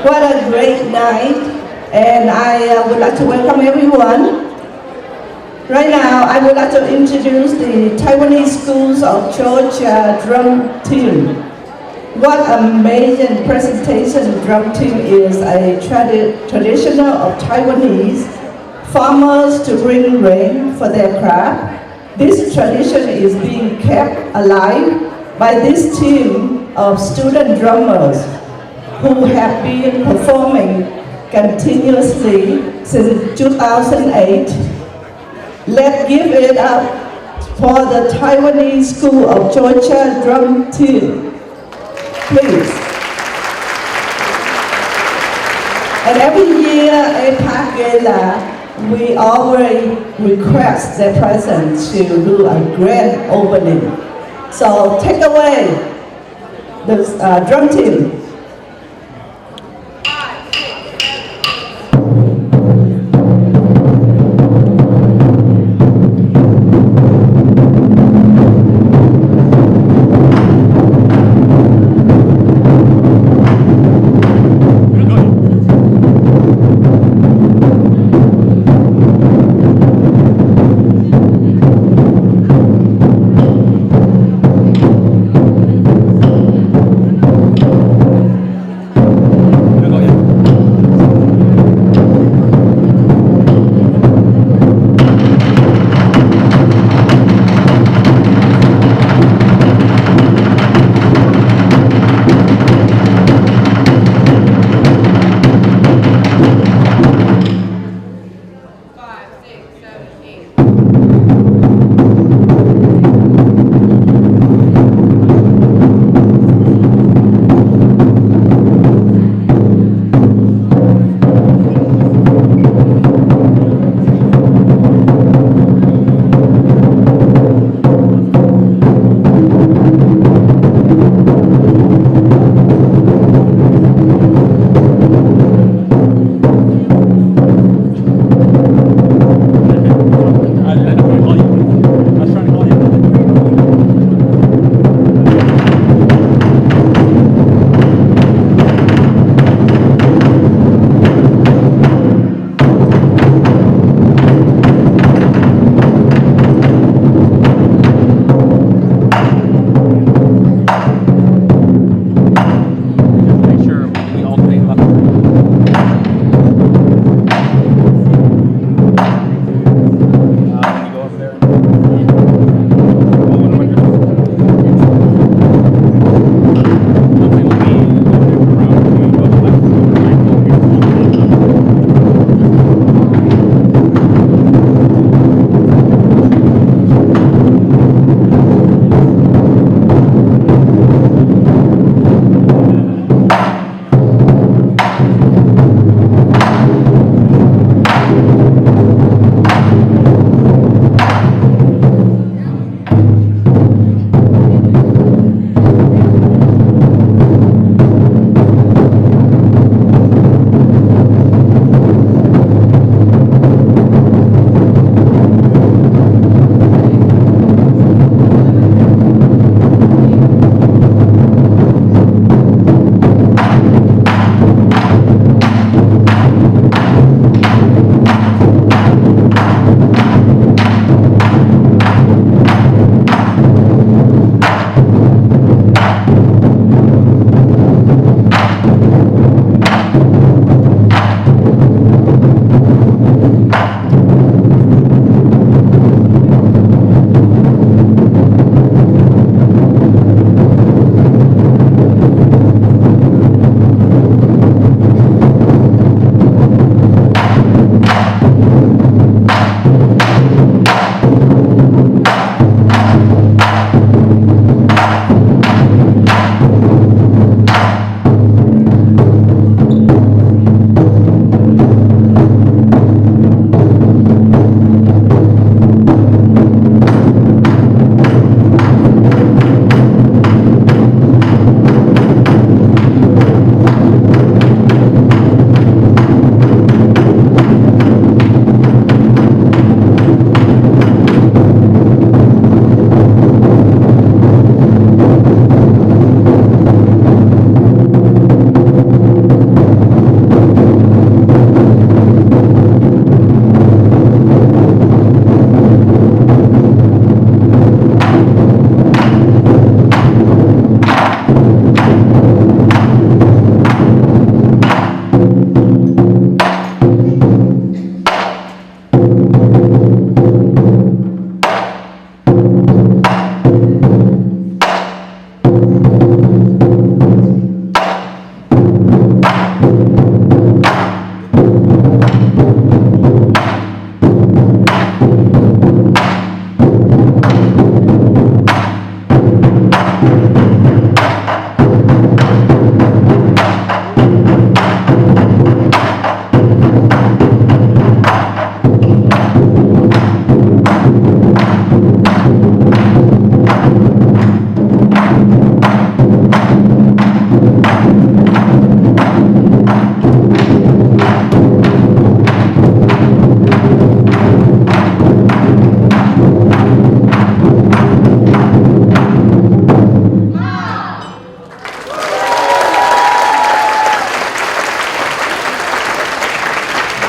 What a great night, and I would like to welcome everyone. Right now, I would like to introduce the Taiwanese Schools of Georgia Drum Team. What amazing presentation drum team is a traditional of Taiwanese farmers to bring rain for their crop. This tradition is being kept alive by this team of student drummers who have been performing continuously since 2008. Let's give it up for the Taiwanese School of Georgia Drum Team, please. And every year APAC Gala, we always request their presence to do a grand opening. So take away the drum team.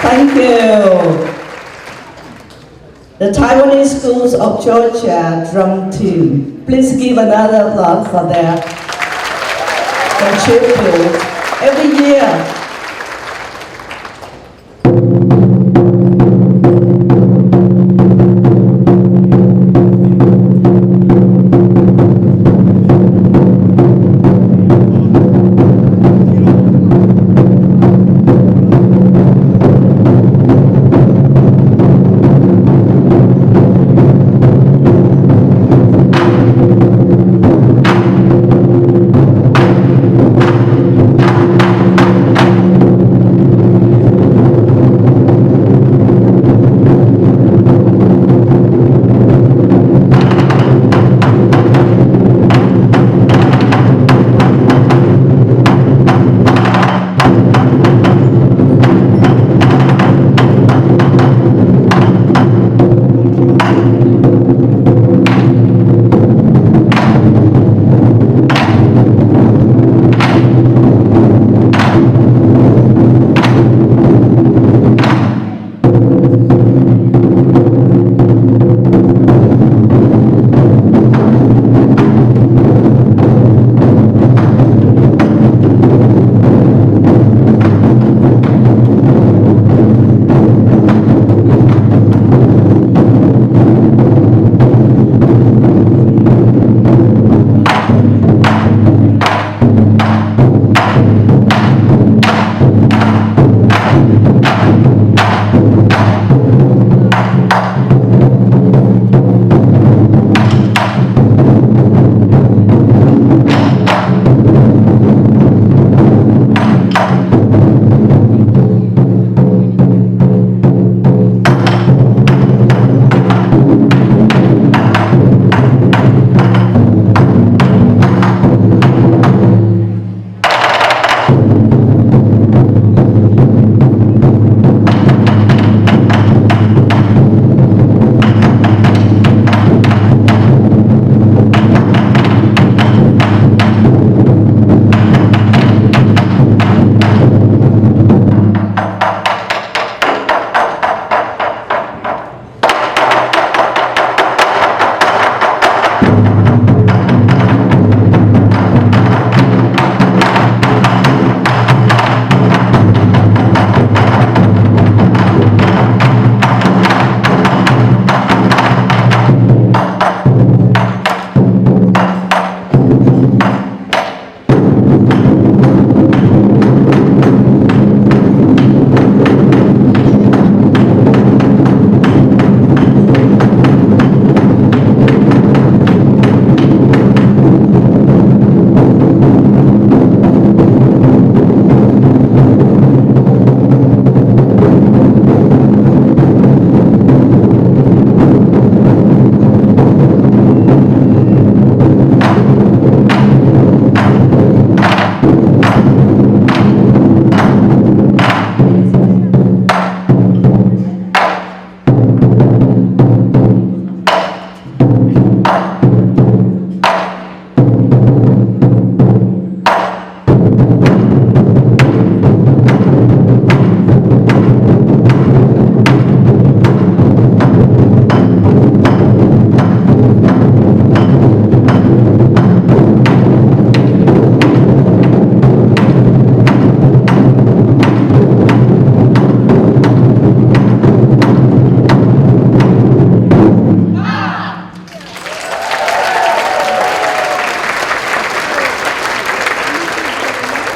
Thank you. The Taiwanese Schools of Georgia drum team. Please give another applause for their contribute every year.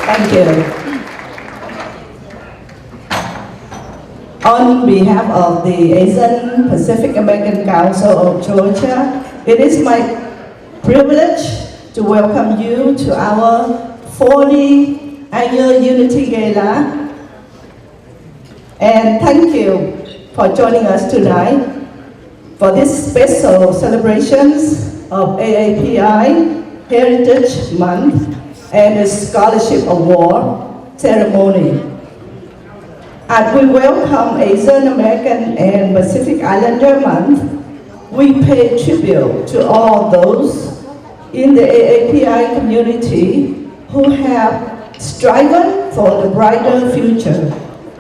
Thank you. On behalf of the Asian Pacific American Council of Georgia, it is my privilege to welcome you to our 40th annual Unity Gala. And thank you for joining us tonight for this special celebrations of AAPI Heritage Month and the Scholarship Award ceremony. As we welcome Asian American and Pacific Islander Month, we pay tribute to all those in the AAPI community who have striven for the brighter future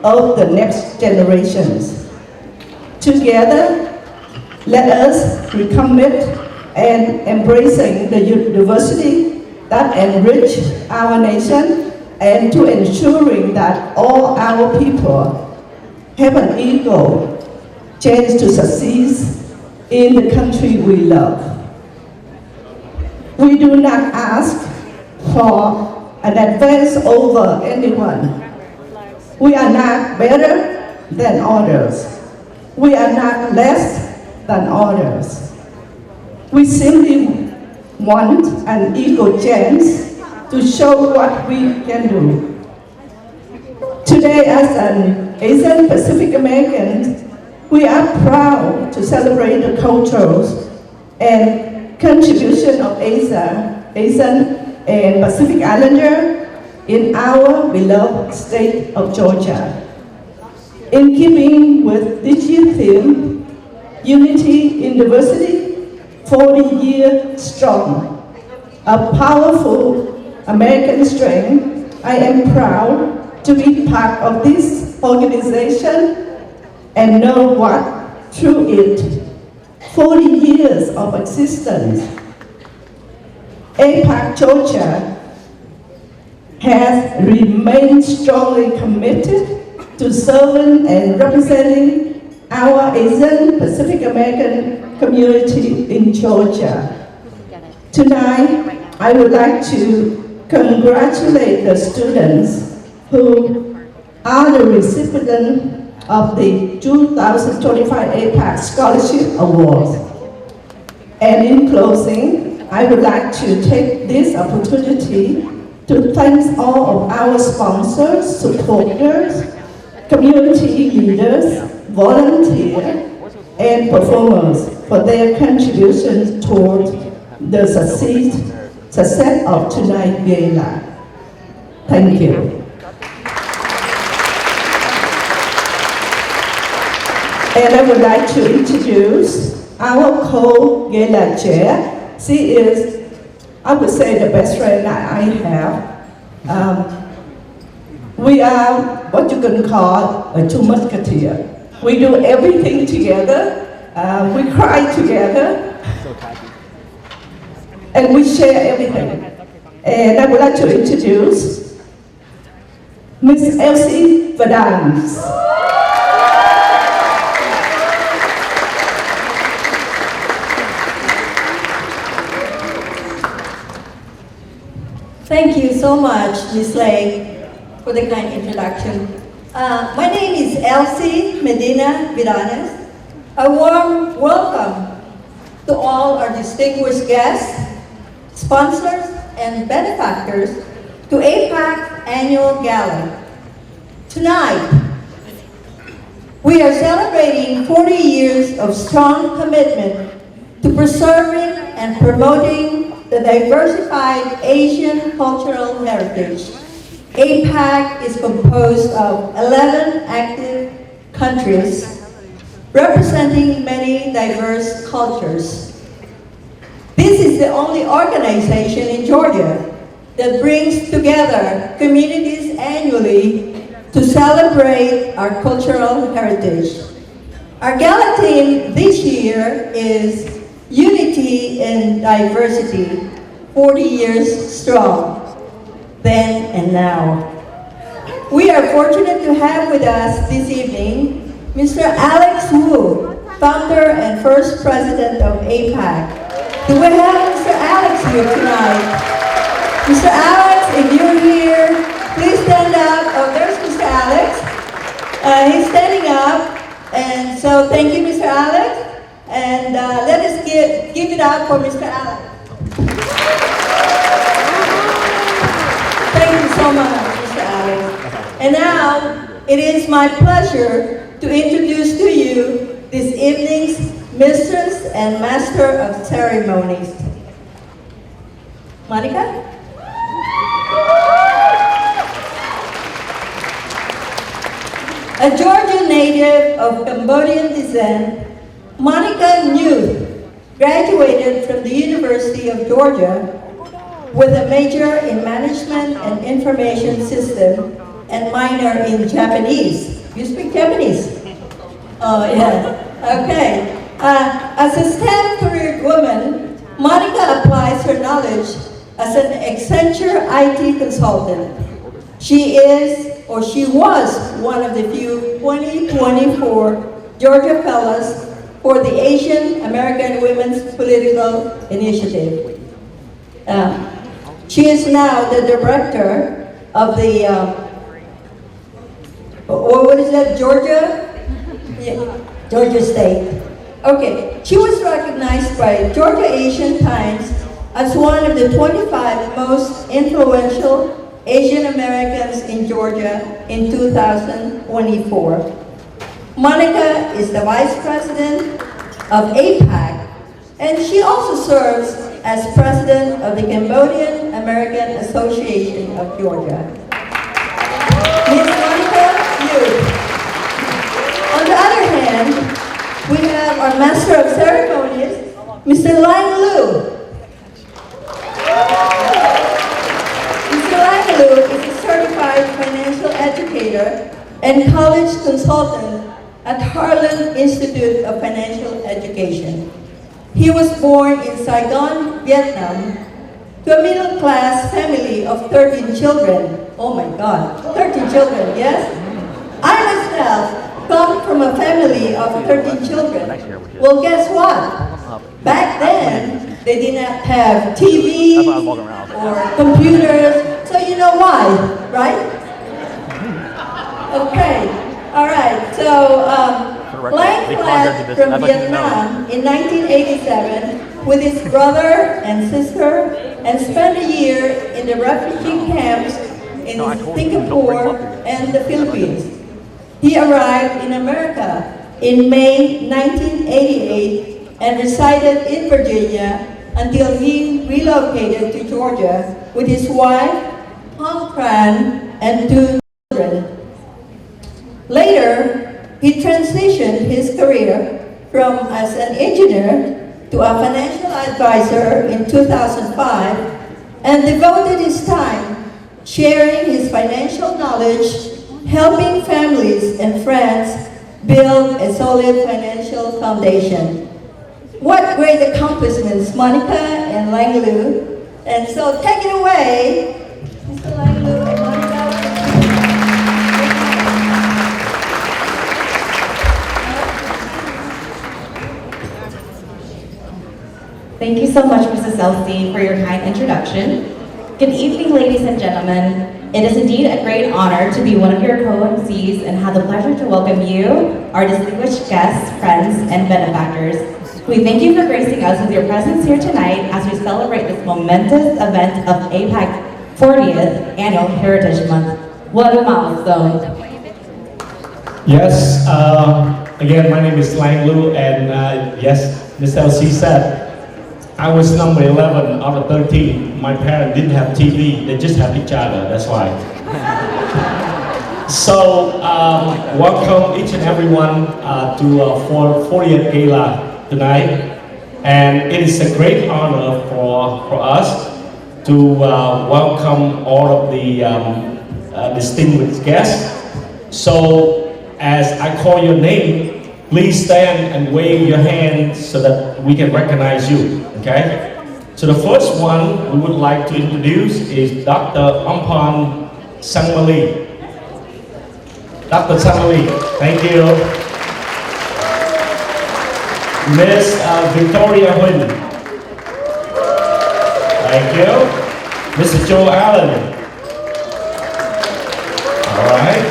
of the next generations. Together, let us recommit and embracing the diversity that enrich our nation and to ensuring that all our people have an equal chance to succeed in the country we love. We do not ask for an advance over anyone. We are not better than others. We are not less than others. We simply want an equal chance to show what we can do. Today, as an Asian Pacific American, we are proud to celebrate the cultures and contribution of Asian and Pacific Islander in our beloved state of Georgia. In keeping with this year's theme, Unity in Diversity, 40 years strong, a powerful American strength, I am proud to be part of this organization and know what, through it, 40 years of existence, APAC Georgia has remained strongly committed to serving and representing our Asian Pacific American community in Georgia. Tonight, I would like to congratulate the students who are the recipients of the 2025 APAC Scholarship Award. And in closing, I would like to take this opportunity to thank all of our sponsors, supporters, community leaders, volunteers, and performers for their contributions toward the success of tonight's gala. Thank you. And I would like to introduce our co-gala chair. She is, I would say, the best friend I have. We are what you can call a two musketeers. We do everything together. We cry together. And we share everything. And I would like to introduce Miss Elsie Vadans. Thank you so much, Ms. Lake, for the kind introduction. My name is Elsie Medina Viranes. A warm welcome to all our distinguished guests, sponsors, and benefactors to APAC Annual Gala. Tonight, we are celebrating 40 years of strong commitment to preserving and promoting the diversified Asian cultural heritage. APAC is composed of 11 active countries representing many diverse cultures. This is the only organization in Georgia that brings together communities annually to celebrate our cultural heritage. Our gala theme this year is Unity in Diversity, 40 years strong, then and now. We are fortunate to have with us this evening Mr. Alex Wu, founder and first president of APAC. Do we have Mr. Alex here tonight? Mr. Alex, if you're here, please stand up. Oh, there's Mr. Alex. He's standing up. And so thank you, Mr. Alex. And let us give it up for Mr. Alex. Thank you so much, Mr. Alex. And now, it is my pleasure to introduce to you this evening's Mistress and Master of Ceremonies. Monica? A Georgian native of Cambodian descent, Monica Newt graduated from the University of Georgia with a major in Management and Information System and minor in Japanese. You speak Japanese? Oh, yeah. Okay. As a STEM career woman, Monica applies her knowledge as an Accenture IT consultant. She is, or she was, one of the few 2024 Georgia Fellows for the Asian American Women's Political Initiative. She is now the director of the, what is that, Georgia? Yeah, Georgia State. Okay, she was recognized by Georgia Asian Times as one of the 25 most influential Asian Americans in Georgia in 2024. Monica is the Vice President of APAC, and she also serves as President of the Cambodian American Association of Georgia. Ms. Monica Yu. On the other hand, we have our Master of Ceremonies, Mr. Lang Lu. Mr. Lang Lu is a certified financial educator and college consultant at Harlan Institute of Financial Education. He was born in Saigon, Vietnam, to a middle-class family of 13 children. Oh my God, 13 children, yes? I myself come from a family of 13 children. Well, guess what? Back then, they did not have TV or computers, so you know why, right? Okay. All right, so Lang fled from Vietnam in 1987 with his brother and sister and spent a year in the refugee camps in Singapore and the Philippines. He arrived in America in May 1988 and resided in Virginia until he relocated to Georgia with his wife, Hong Tran, and 2 children. Later, he transitioned his career from as an engineer to a financial advisor in 2005 and devoted his time sharing his financial knowledge, helping families and friends build a solid financial foundation. What great accomplishments, Monica and Lang Lu. And so take it away, Mr. Lang Lu and Monica. Thank you so much, Mrs. Elsie, for your kind introduction. Good evening, ladies and gentlemen. It is indeed a great honor to be one of your co-MCs and have the pleasure to welcome you, our distinguished guests, friends, and benefactors. We thank you for gracing us with your presence here tonight as we celebrate this momentous event of APAC 40th Annual Heritage Month. What a milestone. Yes, again, my name is Lang Lu, and yes, Ms. LC said, I was number 11 out of 13. My parents didn't have TV, they just had each other, that's why. So, welcome each and everyone to for 40th Gala tonight. And it is a great honor for us to welcome all of the distinguished guests. So, as I call your name, please stand and wave your hand so that we can recognize you, okay? So the first one we would like to introduce is Dr. Ampan Sangmali. Dr. Sangmali, thank you. Miss Victoria Huynh. Thank you. Mr. Joe Allen. All right.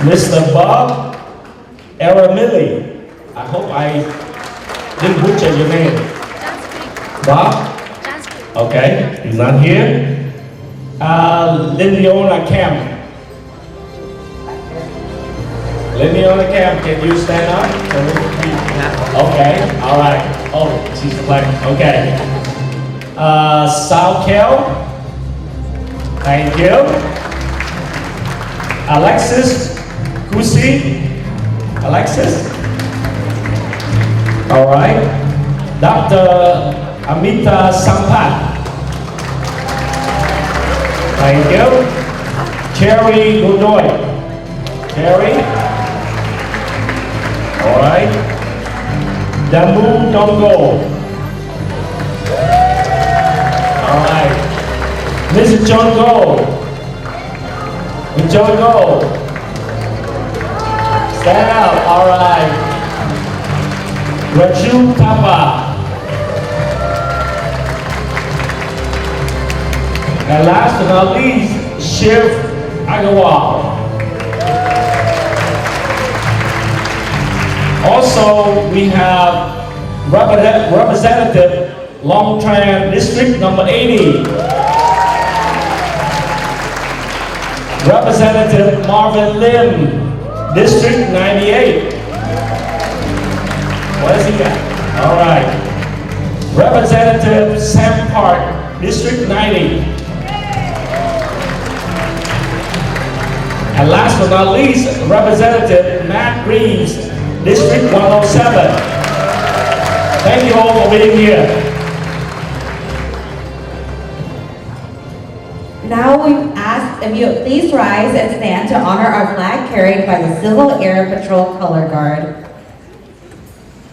Mr. Bob Aramili. I hope I didn't butcher your name. Bob? Okay, he's not here. Liliana Camp. Liliana Camp, can you stand up? Okay, all right. Oh, she's black. Okay. Sal Kell. Thank you. Alexis Kusi. Alexis? All right. Dr. Amita Sampat. Thank you. Cherry Godoy. Carrie. All right. Damu Dongo. All right. Mrs. John Go. Mr. John Go. Stand up. All right. Raju Tapa. And last but not least, Chef Agarwal. Also, we have Representative Long Tran District number 80. Representative Marvin Lim, District 98. What has he got? All right. Representative Sam Park, District 90. And last but not least, Representative Matt Reeves, District 107. Thank you all for being here. Now we've asked if you would please rise and stand to honor our flag carried by the Civil Air Patrol Color Guard.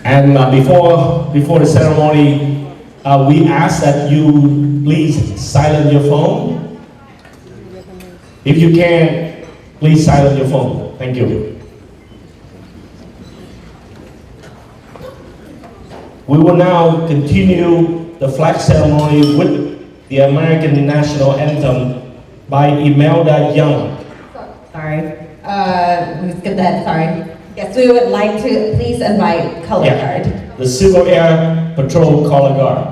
And before the ceremony, we ask that you please silence your phone. If you can, please silence your phone. Thank you. We will now continue the flag ceremony with the American National Anthem by Imelda Young. Sorry, we skipped that, sorry. Yes, we would like to please invite Color Guard. The Civil Air Patrol Color Guard.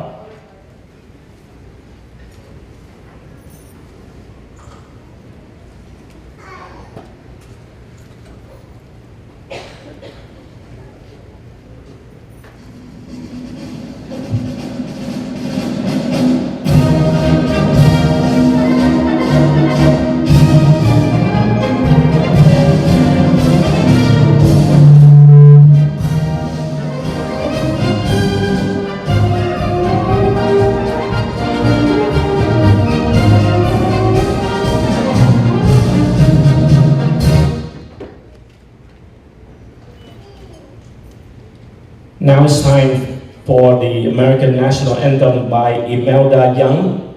Now it's time for the American National Anthem by Imelda Young.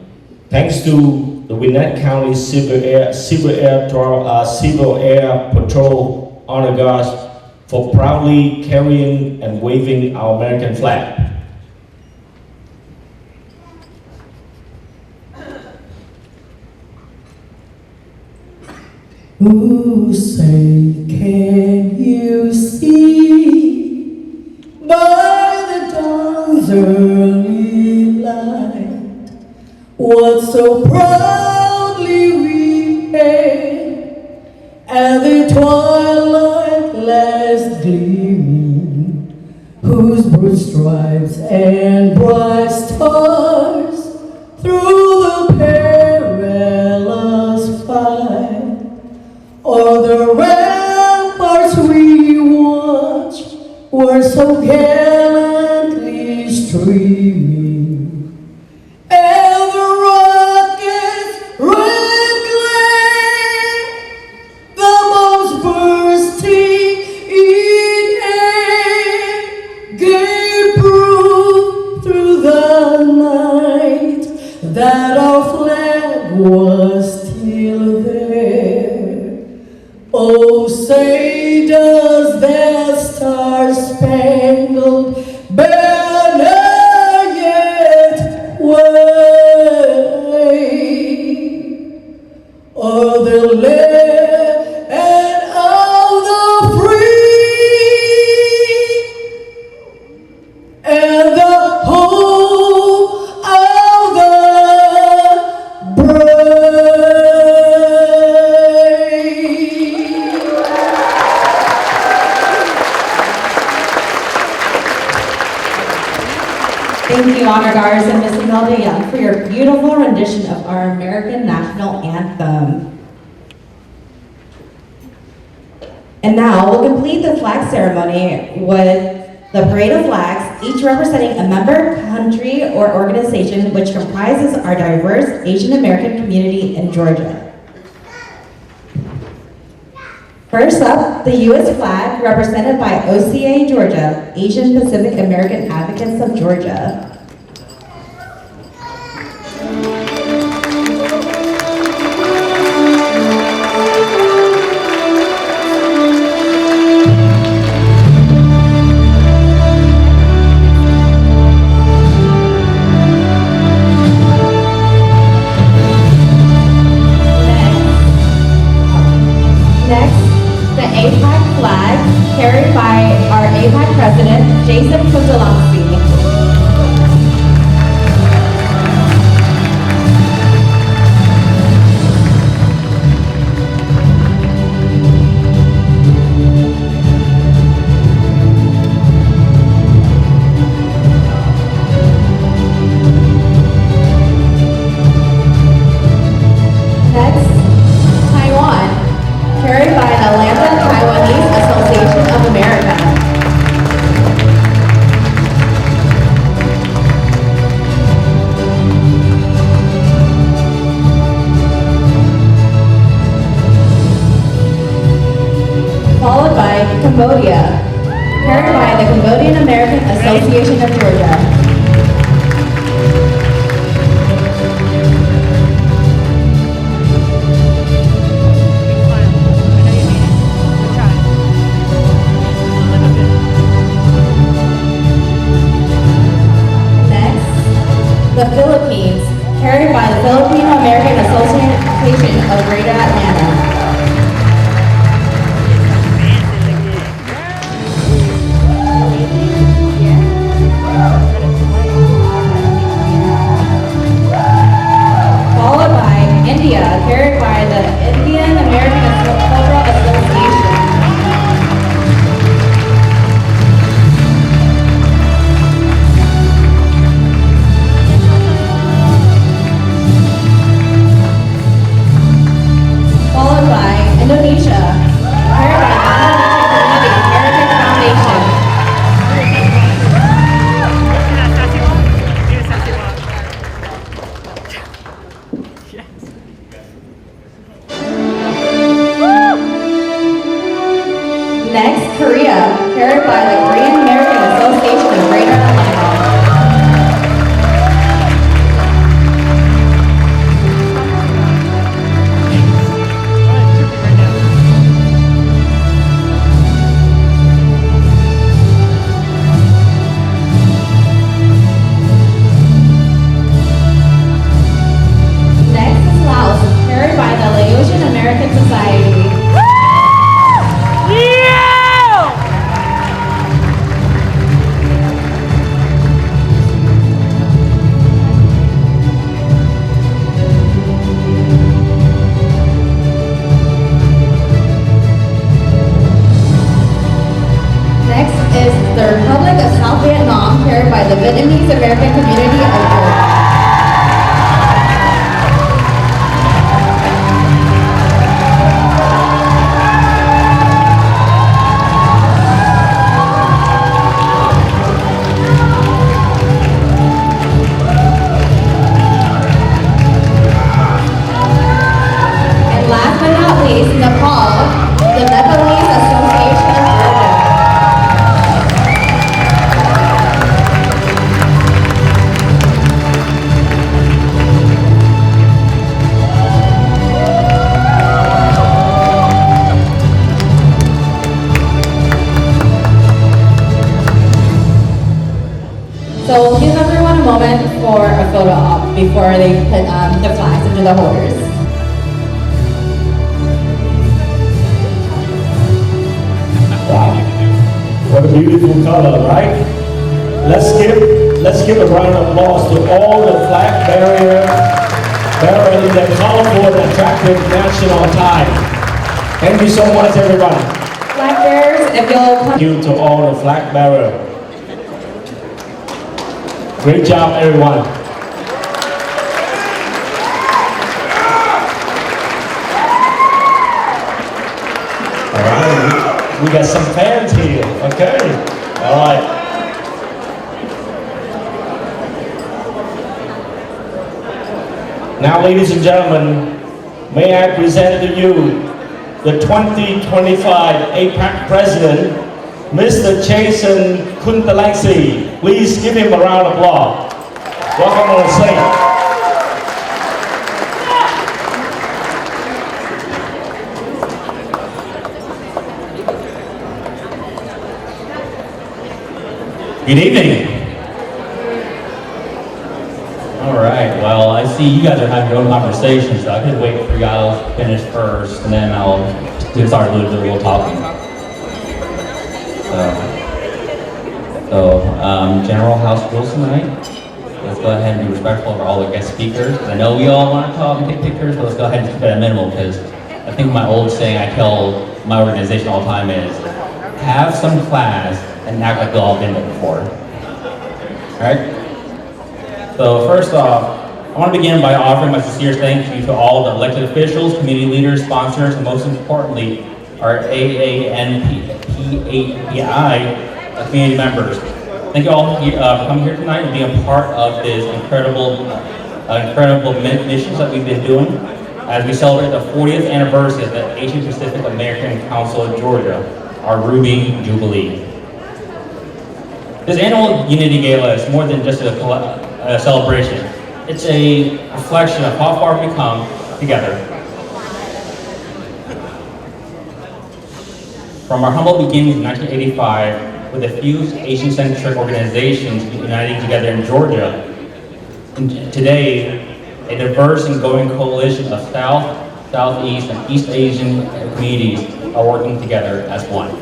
Thanks to the Gwinnett County Civil Air Patrol Honor Guards for proudly carrying and waving our American flag. Who say, can you see by the dawn's early light what so proudly we hailed, and the twilight lies gleaming, whose broad stripes and bright stars through the perilous fight o'er the ramparts we watched were so gallantly streaming, and the rockets red glare, the bombs bursting in air, gave proof through the night that our flag was still there. Oh, say does that star-spangled banner yet wave o'er the land of the free and the home of the brave? Thank you, Honor Guards and Miss Imelda Young, for your beautiful rendition of our American National Anthem. And now we'll complete the flag ceremony with the parade of flags, each representing a member, country, or organization which comprises our diverse Asian American community in Georgia. First up, the U.S. flag, represented by OCA Georgia, Asian Pacific American Advocates of Georgia. Next, the APAC flag, carried by our APAC President, Jason Kuntalamsi. Next, Taiwan, carried by the Atlanta Taiwanese Association of America. Followed by Cambodia, carried by the Cambodian American Association of Georgia. The Philippines, carried by the Filipino American Association of Greater Atlanta. Followed by India, carried by the Indian American Cultural Association. Followed by Indonesia, carried by the Indonesian Community Heritage Foundation. Next, Korea, carried by the Korean American Association of Greater Atlanta. Next is Laos, carried by the Laotian American Society. Next is the Republic of South Vietnam, carried by the Vietnamese American Community of Georgia. And last but not least, Nepal, the Nepalese Association of Georgia. So we'll give everyone a moment for a photo op before they put the flags into the holders. Wow, what a beautiful color, right? Let's give a round of applause to all the flag bearers in their colorful and attractive national tie. Thank you so much, everybody. Flag bearers, if you'll come. Thank you to all the flag bearers. Great job, everyone. All right, we got some fans here. Okay, all right. Now, ladies and gentlemen, may I present to you the 2025 APAC President, Mr. Jason Kuntalaxi. Please give him a round of applause. Welcome on stage. Good evening. All right, well, I see you guys are having your own conversations, so I could wait for y'all to finish first, and then I'll start a little talking. General House rules tonight. Let's go ahead and be respectful of all the guest speakers. I know we all want to talk and take pictures, but let's go ahead and keep it at a minimal, because I think my old saying I tell my organization all the time is, have some class and act like you've all been there before. All right? So first off, I want to begin by offering my sincere thank you to all the elected officials, community leaders, sponsors, and most importantly, our AANPAI community members. Thank you all for coming here tonight and being a part of this incredible missions that we've been doing as we celebrate the 40th anniversary of the Asian Pacific American Council of Georgia, our Ruby Jubilee. This annual Unity Gala is more than just a celebration. It's a reflection of how far we've come together. From our humble beginnings in 1985, with a few Asian-centric organizations uniting together in Georgia, and today, a diverse and growing coalition of South, Southeast, and East Asian communities are working together as one.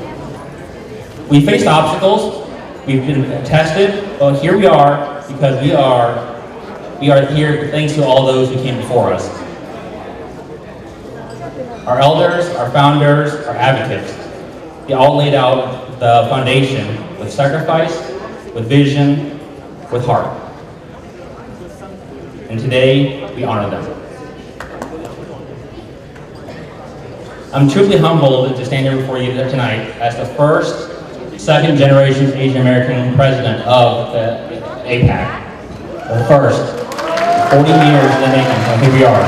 We faced obstacles, we've been tested, but here we are because we are here thanks to all those who came before us. Our elders, our founders, our advocates, they all laid out the foundation with sacrifice, with vision, with heart. And today, we honor them. I'm truly humbled to stand here before you tonight as the first, second generation Asian American president of the APAC. The first, 40 years in the making, and here we are.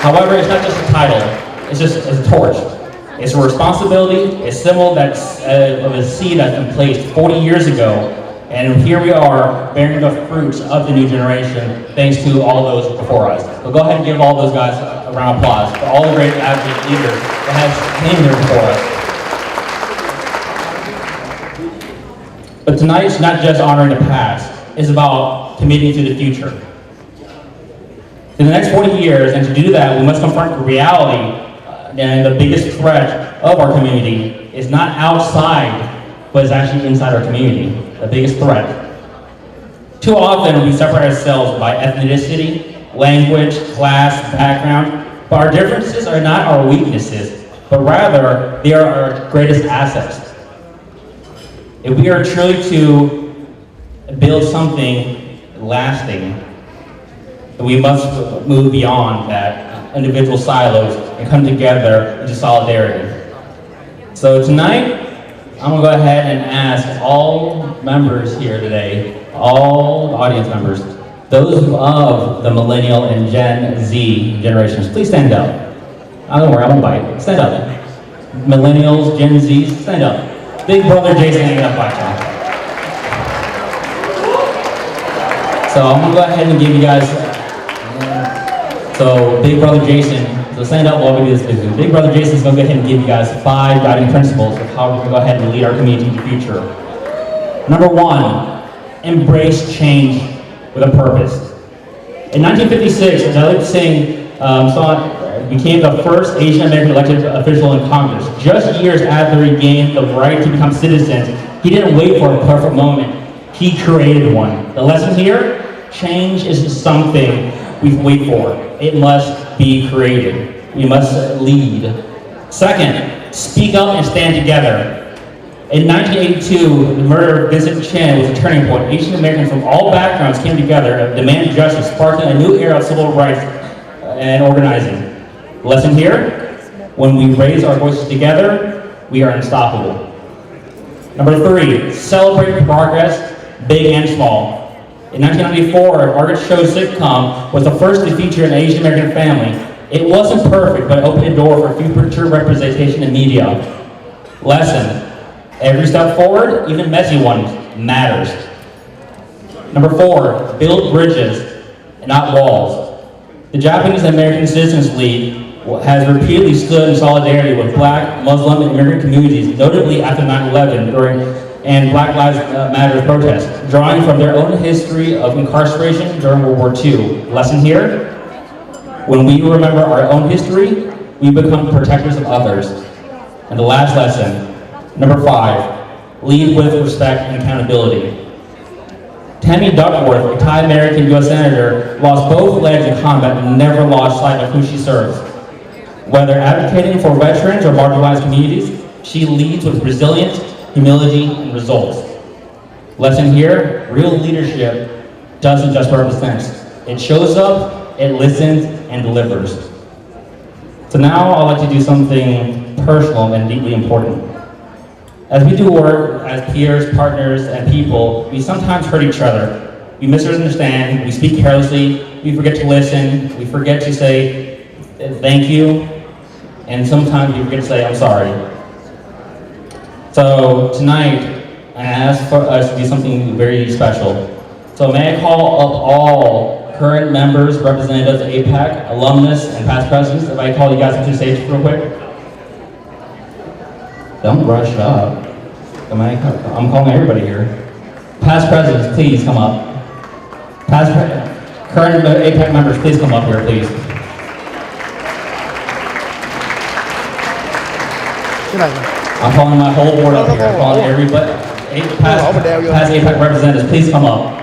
However, it's not just a title, it's a torch. It's a responsibility, a symbol that's of a seed that's been placed 40 years ago, and here we are bearing the fruits of the new generation thanks to all those before us. So go ahead and give all those guys a round of applause for all the great advocate leaders that have came here before us. But tonight's not just honoring the past, it's about committing to the future. In the next 40 years, and to do that, we must confront the reality and the biggest threat of our community is not outside, but is actually inside our community, the biggest threat. Too often we separate ourselves by ethnicity, language, class, background, but our differences are not our weaknesses, but rather they are our greatest assets. If we are truly to build something lasting, we must move beyond that individual silos and come together into solidarity. So tonight, I'm gonna go ahead and ask all members here today, all audience members, those of the millennial and Gen Z generations, please stand up. Don't worry, I won't bite. Stand up. Millennials, Gen Z, stand up. Big brother Jason ain't gonna fight you. So I'm gonna go ahead and give you guys, so Big brother Jason, so stand up while we do this business. Big brother Jason is gonna go ahead and give you guys 5 guiding principles of how we're gonna go ahead and lead our community in the future. Number 1, embrace change with a purpose. In 1956, Dalip Singh became the first Asian American elected official in Congress. Just years after he gained the right to become citizens, he didn't wait for a perfect moment. He created one. The lesson here, change isn't something we wait for. It must be created. We must lead. Second, speak up and stand together. In 1982, the murder of Vincent Chin was a turning point. Asian Americans from all backgrounds came together to demand justice, sparking a new era of civil rights and organizing. Lesson here, when we raise our voices together, we are unstoppable. Number 3, celebrate progress, big and small. In 1994, Margaret Cho's sitcom was the first to feature an Asian American family. It wasn't perfect, but it opened the door for future representation in media. Lesson: every step forward, even messy ones, matters. Number 4, build bridges, and not walls. The Japanese American Citizens League has repeatedly stood in solidarity with Black, Muslim, and immigrant communities, notably after 9/11 and Black Lives Matter protests, drawing from their own history of incarceration during World War II. Lesson here: when we remember our own history, we become protectors of others. And the last lesson, number 5, lead with respect and accountability. Tammy Duckworth, a Thai American U.S. Senator, lost both legs in combat and never lost sight of who she serves. Whether advocating for veterans or marginalized communities, she leads with resilience, humility, and results. Lesson here: real leadership doesn't just represent. It shows up, it listens, and delivers. So now I'd like to do something personal and deeply important. As we do work as peers, partners, and people, we sometimes hurt each other. We misunderstand, we speak carelessly, we forget to listen, we forget to say thank you, and sometimes we forget to say I'm sorry. So tonight, I asked for us to do something very special. So may I call up all current members, representatives of APAC, alumnus, and past presidents, if I call you guys up to the stage real quick? Don't rush up. I'm calling everybody here. Past presidents, please come up. Current APAC members, please come up here, please. I'm calling my whole board up here. I'm calling everybody. Past APAC representatives, please come up.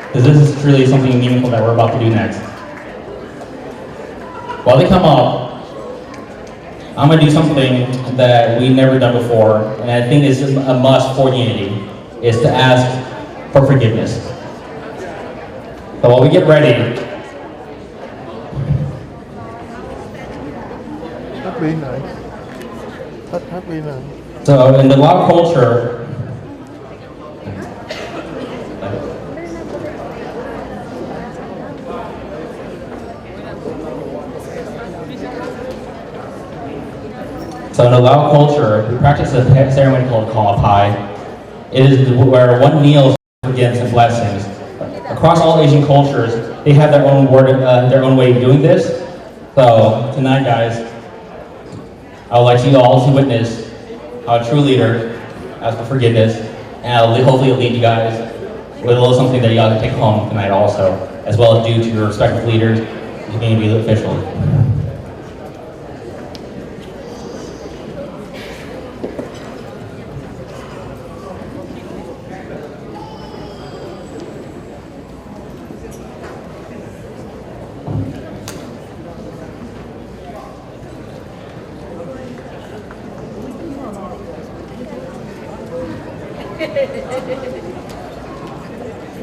Because this is truly something meaningful that we're about to do next. While they come up, I'm going to do something that we've never done before, and I think is a must for unity, is to ask for forgiveness. So while we get ready, That'd be nice. That'd be nice. so in the law culture, in the Lao culture, we practice a ceremony called Kalapai. It is where one kneels for forgiveness and blessings. Across all Asian cultures, they have their own their own way of doing this. So tonight, guys, I would like you all to witness how a true leader asks for forgiveness, and hopefully it'll lead you guys with a little something that y'all can take home tonight also, as well as due to your respective leaders and community officials.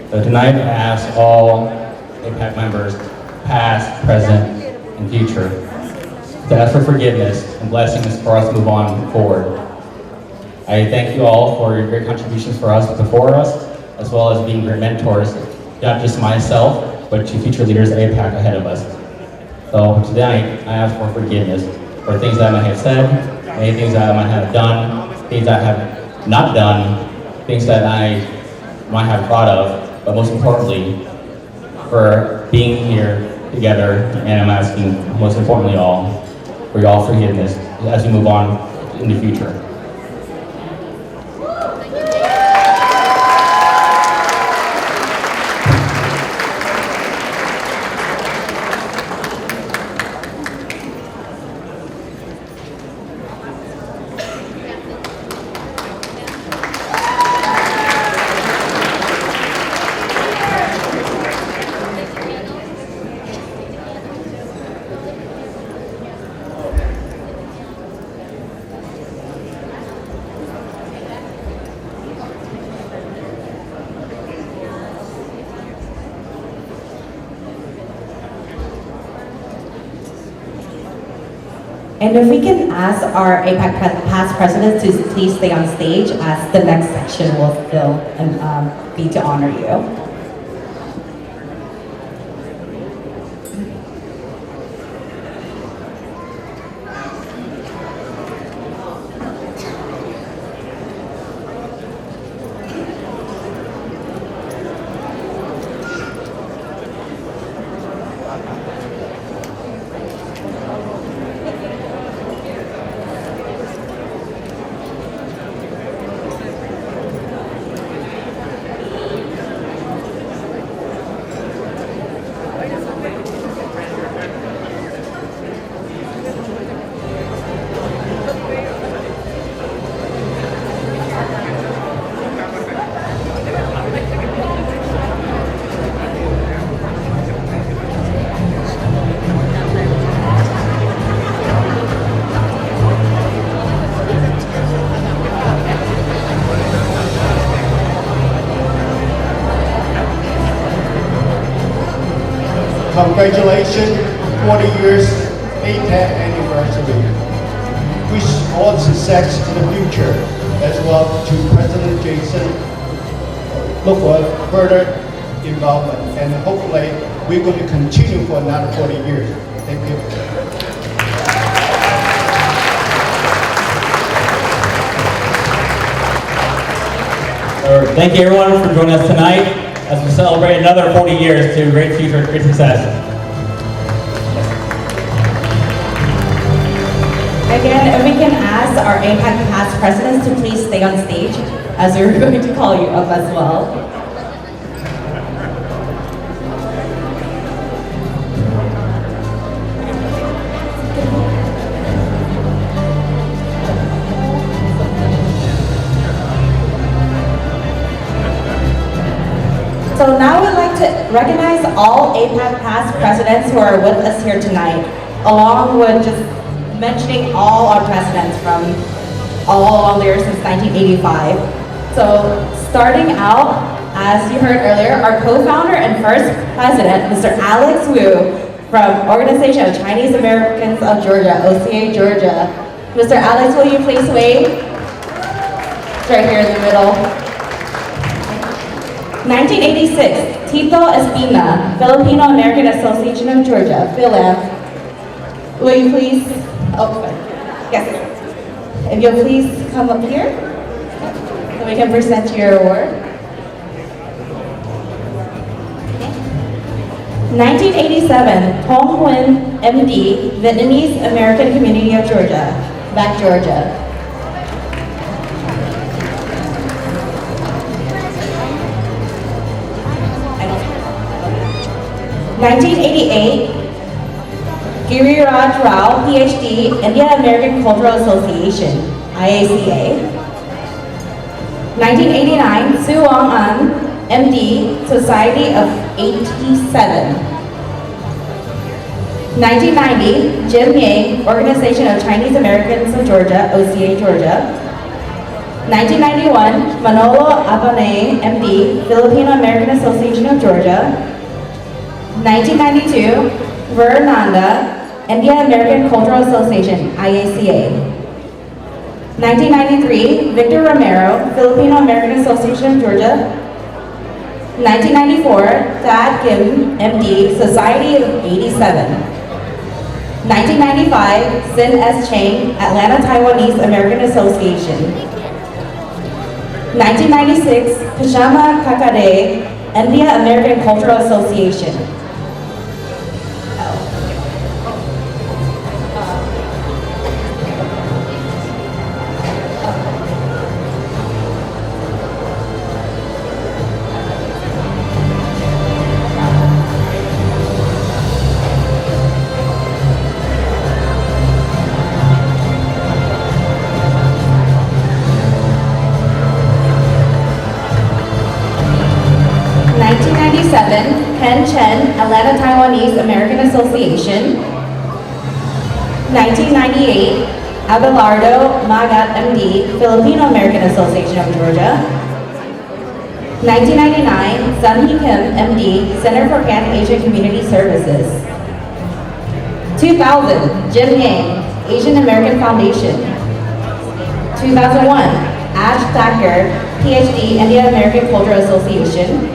So tonight, I ask all APAC members, past, present, and future, to ask for forgiveness and blessings for us to move on forward. I thank you all for your great contributions for us before us, as well as being great mentors, not just myself, but to future leaders at APAC ahead of us. So tonight, I ask for forgiveness for things that I might have said, any things that I might have done, things that I have not done, things that I might have thought of, but most importantly, for being here together, and I'm asking, most importantly all, for y'all forgiveness as we move on in the future. And if we can ask our APAC past presidents to please stay on stage as the next section will still be to honor you. Congratulations, 40 years APEC anniversary. Wish all success in the future, as well to President Jason. Look for further involvement, and hopefully we're going to continue for another 40 years. Thank you. Thank you everyone for joining us tonight as we celebrate another 40 years to great future, great success. Again, if we can ask our APAC past presidents to please stay on stage, as we're going to call you up as well. So now we'd like to recognize all APAC past presidents who are with us here tonight, along with just mentioning all our presidents from all along there since 1985. So starting out, as you heard earlier, our co-founder and first president, Mr. Alex Wu, from Organization of Chinese Americans of Georgia, OCA Georgia. Mr. Alex, will you please wave? It's right here in the middle. 1986, Tito Espina, Filipino American Association of Georgia, PhilAm. Will you please, yes. If you'll please come up here, so we can present your award. 1987, Hong Nguyen, MD, Vietnamese American Community of Georgia, back Georgia. 1988, Giriraj Rao, PhD, Indian American Cultural Association, IACA. 1989, Su Wong An, MD, Society of 87. 1990, Jim Yang, Organization of Chinese Americans of Georgia, OCA Georgia. 1991, Manolo Abanay, MD, Filipino American Association of Georgia. 1992, Vernanda, Indian American Cultural Association, IACA. 1993, Victor Romero, Filipino American Association of Georgia. 1994, Thad Kim, MD, Society of 87. 1995, Sin S. Chang, Atlanta Taiwanese American Association. 1996, Pajama Kakade, India American Cultural Association. 1997, Ken Chen, Atlanta Taiwanese American Association. 1998, Abelardo Magat, MD, Filipino American Association of Georgia. 1999, Sun Hee Kim, MD, Center for Pan-Asian Community Services. 2000, Jim Yang, Asian American Foundation. 2001, Ash Thacker, PhD, Indian American Cultural Association.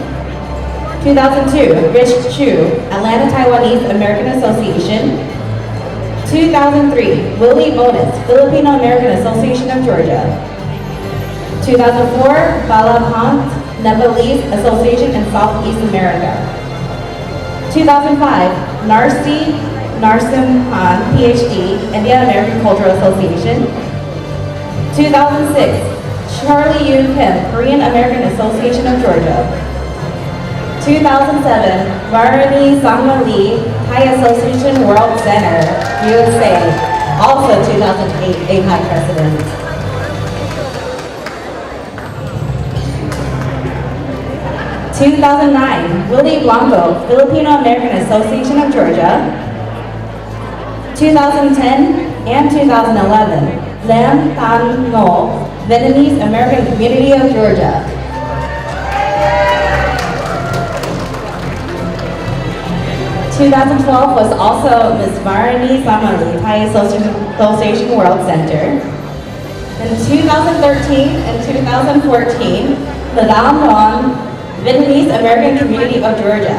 2002, Rich Chu, Atlanta Taiwanese American Association. 2003, Willie Bonus, Filipino American Association of Georgia. 2004, Bala Pant, Nepalese Association in Southeast America. 2005, Narsi Narsim Han, PhD, Indian American Cultural Association. 2006, Charlie Yu Kim, Korean American Association of Georgia. 2007, Varani Sangma Lee, Thai Association World Center, USA, also 2008 APAC President. (2009) Willie Blanco, Filipino American Association of Georgia. 2010 and 2011, Lam Tan Ngo, Vietnamese American Community of Georgia. 2012, 2012 was also Ms. Varani Samali, Thai Association World Center. In 2013 and 2014, Madame Long, Vietnamese American Community of Georgia.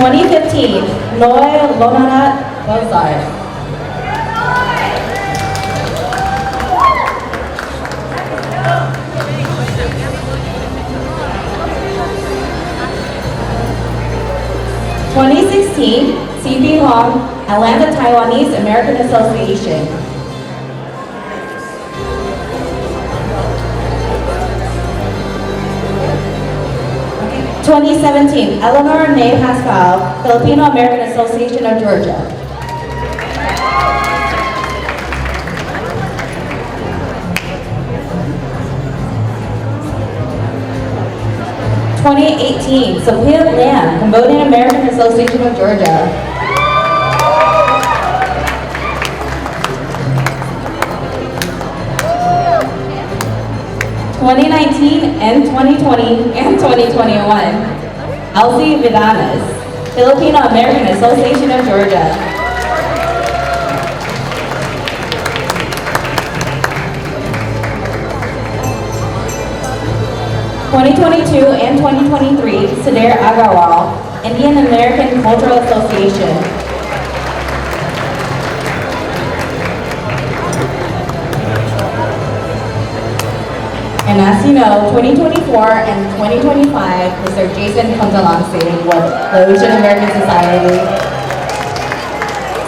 In 2015, Noy Lonanat Bozar. In 2016, C.B. Hong, Atlanta Taiwanese American Association. 2017, Eleanor May Pascal, Filipino American Association of Georgia. In 2018, Sophia Lam, Cambodian American Association of Georgia. 2019 and 2020 and 2021, Elsie Vidanas, Filipino American Association of Georgia. (2022) and 2023, Sudhir Agarwal, Indian American Cultural Association. And as you know, 2024 and 2025, Mr. Jason Contalance with the Asian American Society.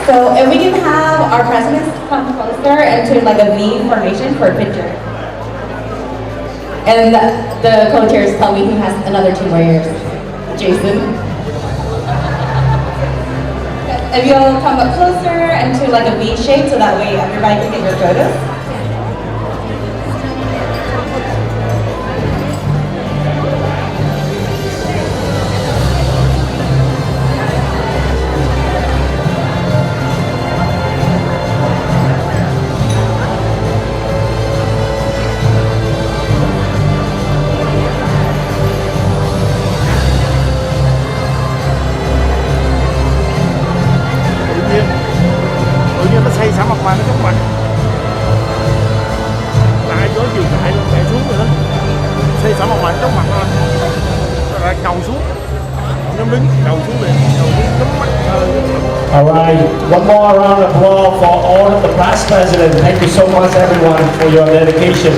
So if we can have our presidents come closer into like a V formation for a picture. And the co-chairs tell me he has another 2 more years. Jason. If you'll come up closer into like a V shape so that way everybody can get your photos. Tự nhiên nó xây sẵn mặt bằng nó chóng mặt. Tại gió chiều chạy luôn, chạy xuống rồi đó. Xây sẵn mặt bằng chóng mặt lên. Rồi cầu xuống. Nó đứng cầu xuống liền, cầu xuống chóng mặt. All right, one more round of applause for all of the past presidents. Thank you so much, everyone, for your dedication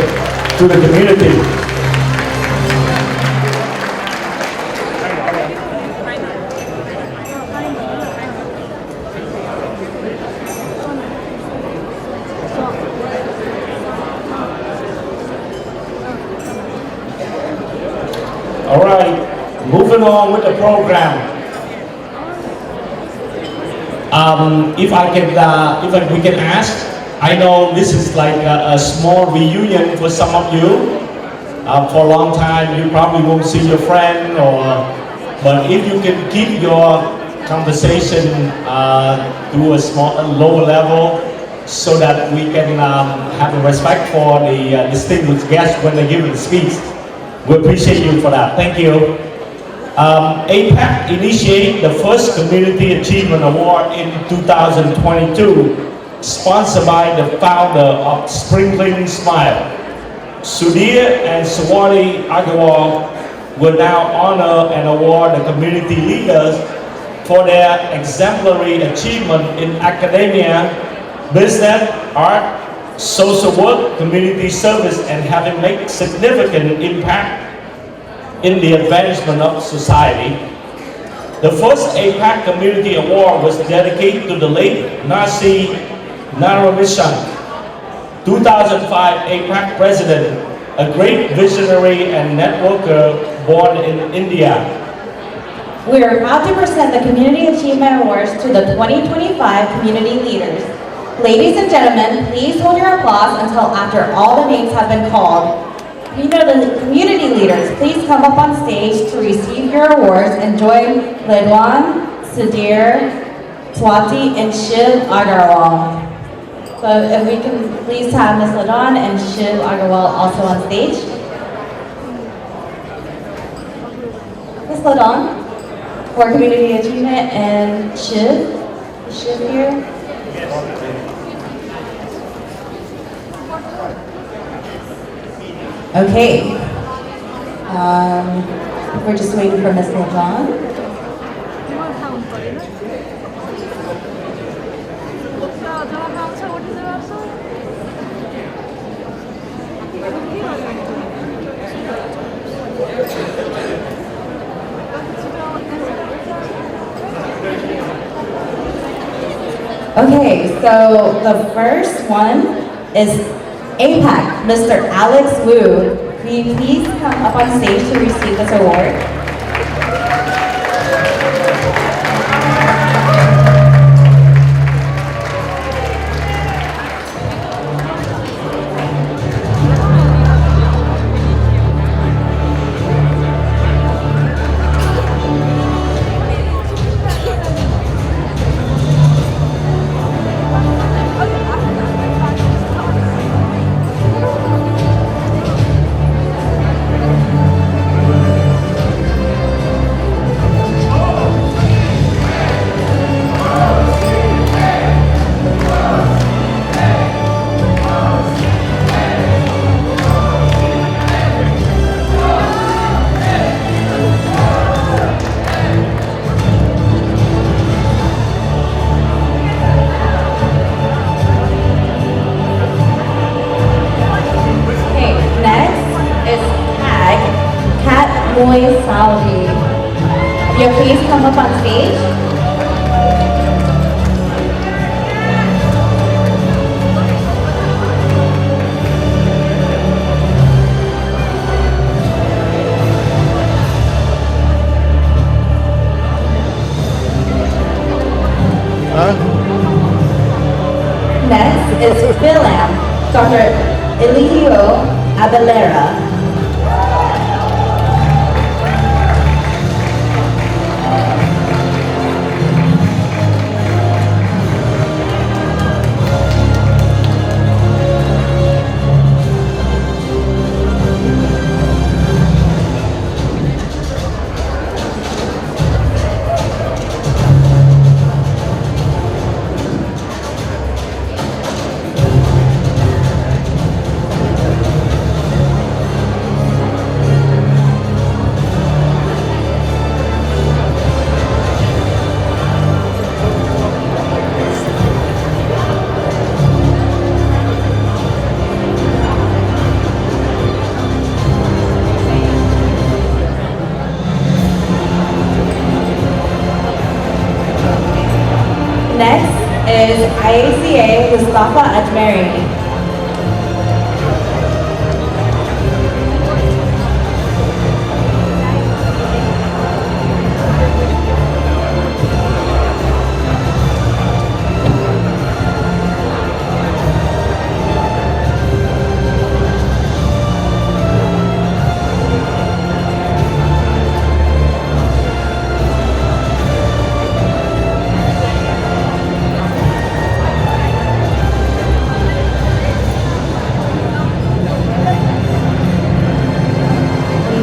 to the community. All right, moving on with the program. If we can ask, I know this is like a small reunion for some of you. For a long time, you probably won't see your friend, but if you can keep your conversation to a lower level, so that we can have a respect for the distinguished guests when they give the speech. We appreciate you for that. Thank you. APAC initiated the first Community Achievement Award in 2022, sponsored by the founder of Sprinkling Smile. Sudhir and Swati Agarwal will now honor and award the community leaders for their exemplary achievement in academia, business, art, social work, community service, and having made significant impact in the advancement of society. The first APAC Community Award was dedicated to the late Nasi Naramishan, 2005 APAC President, a great visionary and networker born in India. We are proud to present the Community Achievement Awards to the 2025 community leaders. Ladies and gentlemen, please hold your applause until after all the names have been called. Community leaders, please come up on stage to receive your awards and join Ledwan, Sudhir Swati, and Shiv Agarwal. So if we can please have Ms. Ladon and Shiv Agarwal also on stage. Ms. Ladon for Community Achievement, and Shiv. Is Shiv here? Okay. We're just waiting for Ms. Ladon. Okay, so the first one is APAC, Mr. Alex Wu. Can you please come up on stage to receive this award? Will you please come up on stage? Next is Philam, Dr. Eligio Abelera. Next is IACA Mustafa Ajmeri.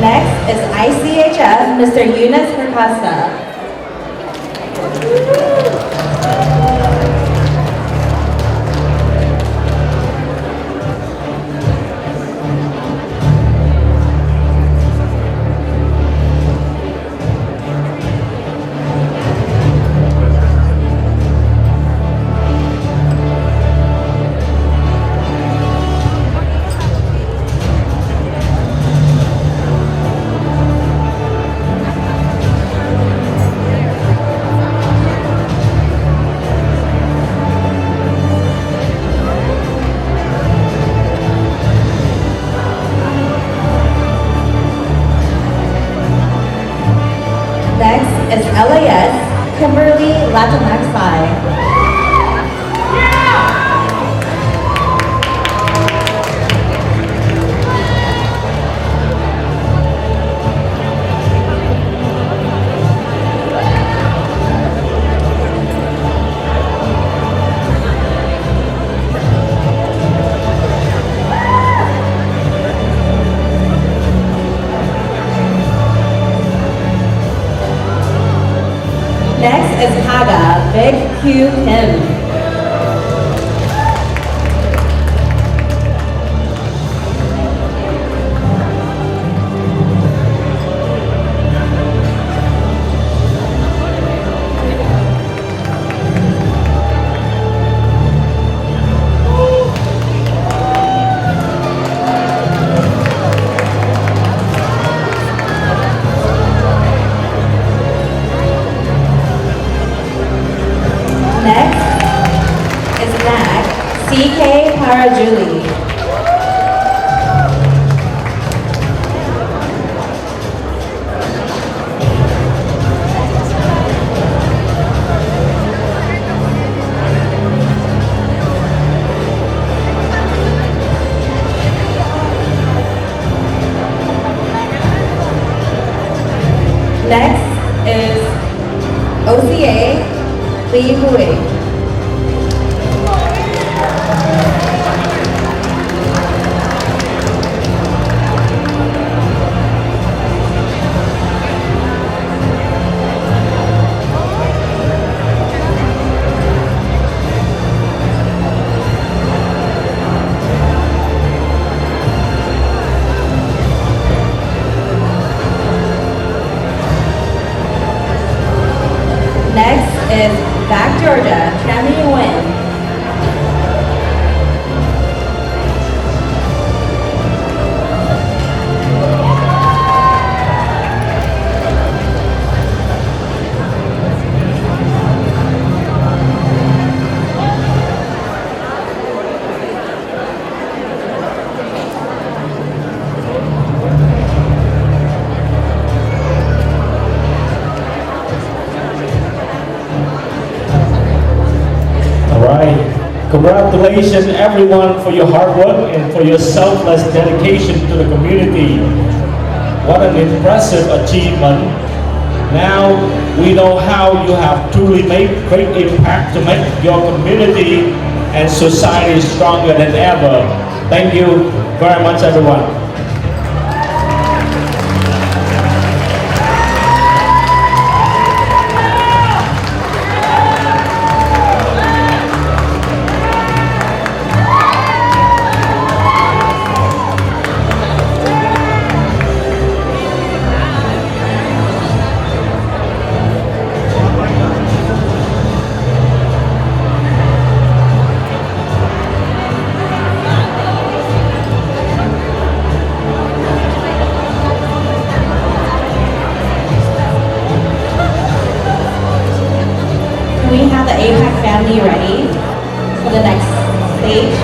Next is ICHF, Mr. Yunus Perkasa. Kyu Kim. Next is Nag CK Parajuli. Next is OCA Li Hui. Next is Back Georgia, Tammy Nguyen. Congratulations everyone for your hard work and for your selfless dedication to the community. What an impressive achievement. Now we know how you have truly made great impact to make your community and society stronger than ever. Thank you very much everyone. We have the APAC family ready for the next stage.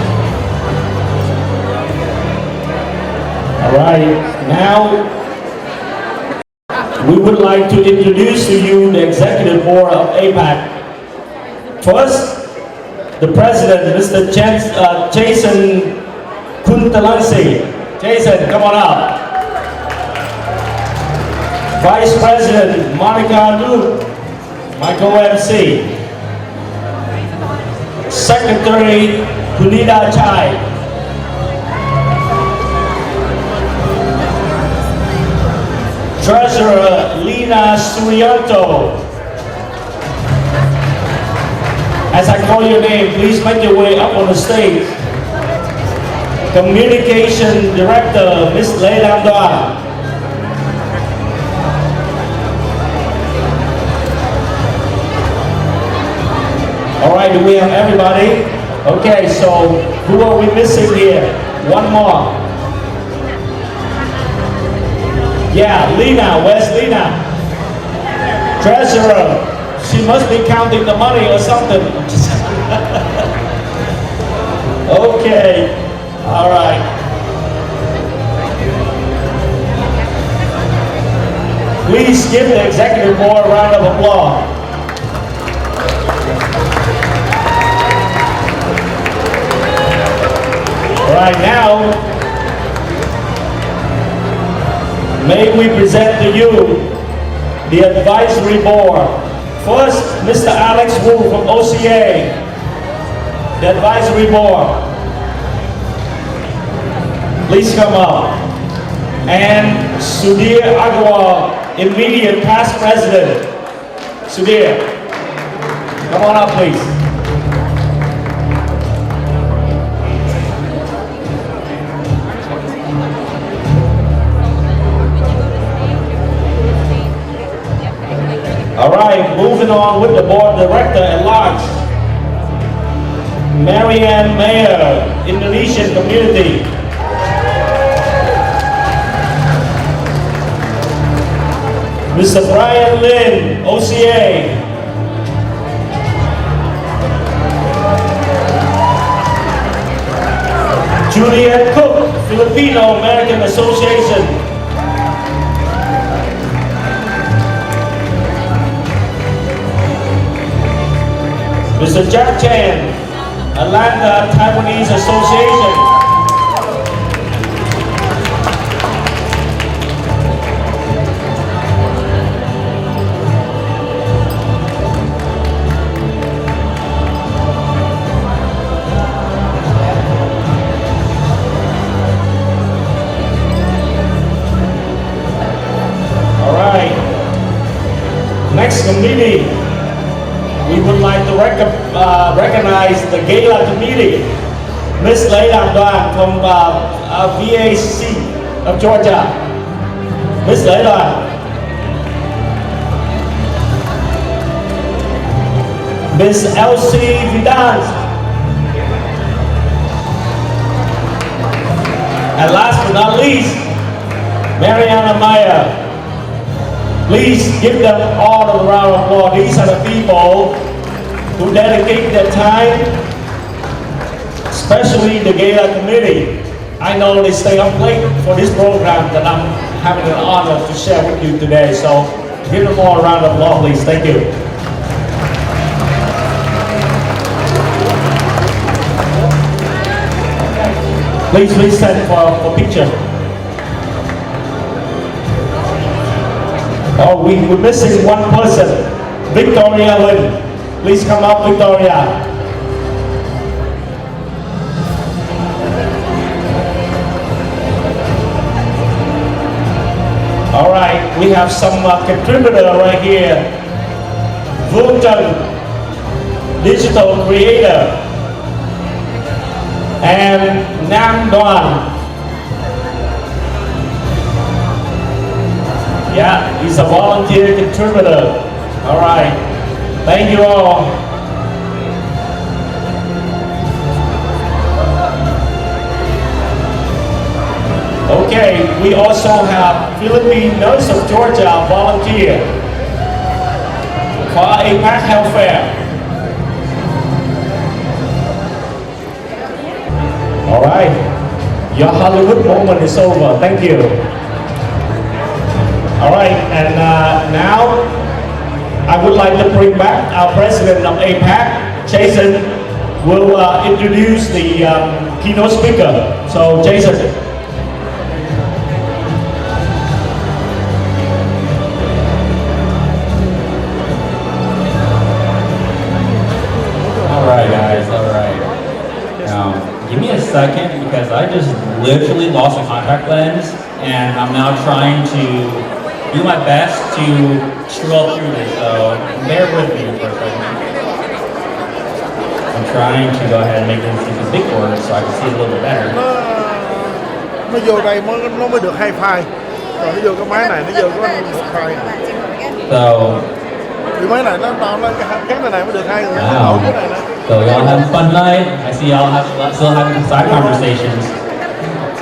All right, now we would like to introduce to you the executive board of APAC. First, the president, Mr. Jason Kuntalansi. Jason, come on up. Vice President Monica Lu, Michael MC. Secretary Punita Chai. Treasurer Lina Suryanto. As I call your name, please make your way up on the stage. Communication Director, Ms. Leilam Doa. All right, do we have everybody? Okay, so who are we missing here? One more. Yeah, Lena, where's Lena? Treasurer, she must be counting the money or something. Okay, all right. Please give the executive board a round of applause. Right now, may we present to you the advisory board. First, Mr. Alex Wu from OCA, the advisory board. Please come up. And Sudhir Agarwal, immediate past president. Sudhir. Come on up, please. All right, moving on with the board director at large. Marianne Mayer, Indonesian community. Mr. Brian Lin, OCA. Juliet Cook, Filipino American Association. Mr. Jack Chan, Atlanta Taiwanese Association. All right. Next committee. We would like to recognize the Gala Committee, Ms. Leila Đoàn from VAC of Georgia. Ms. Leila. Ms. Elsie Vidal. And last but not least, Mariana Maya. Please give them all a round of applause. These are the people who dedicate their time, especially the Gala Committee. I know they stay up late for this program that I'm having an honor to share with you today. So give them all a round of applause, please. Thank you. Please stand for picture. Oh, we're missing one person. Victoria Lin. Please come up, Victoria. All right, we have some contributor right here. Vương Trần, digital creator. And Nam Đoàn. Yeah, he's a volunteer contributor. All right, thank you all. Okay, we also have Philippine Nurse of Georgia volunteer for APAC Health Fair. All right, your Hollywood moment is over. Thank you. All right, and now I would like to bring back our president of APAC, Jason, will introduce the keynote speaker. So, Jason. All right, guys, all right. Now, give me a second because I just literally lost a contact lens and I'm now trying to do my best to scroll through this, so bear with me for a second. I'm trying to go ahead and make this into big words so I can see it a little bit better. Nó vô đây nó mới được 2 file. Rồi nó vô cái máy này nó vô có 1 file. So, Cái máy này nó cái này mới được 2 người. wow. So y'all having fun tonight? I see y'all still having side conversations.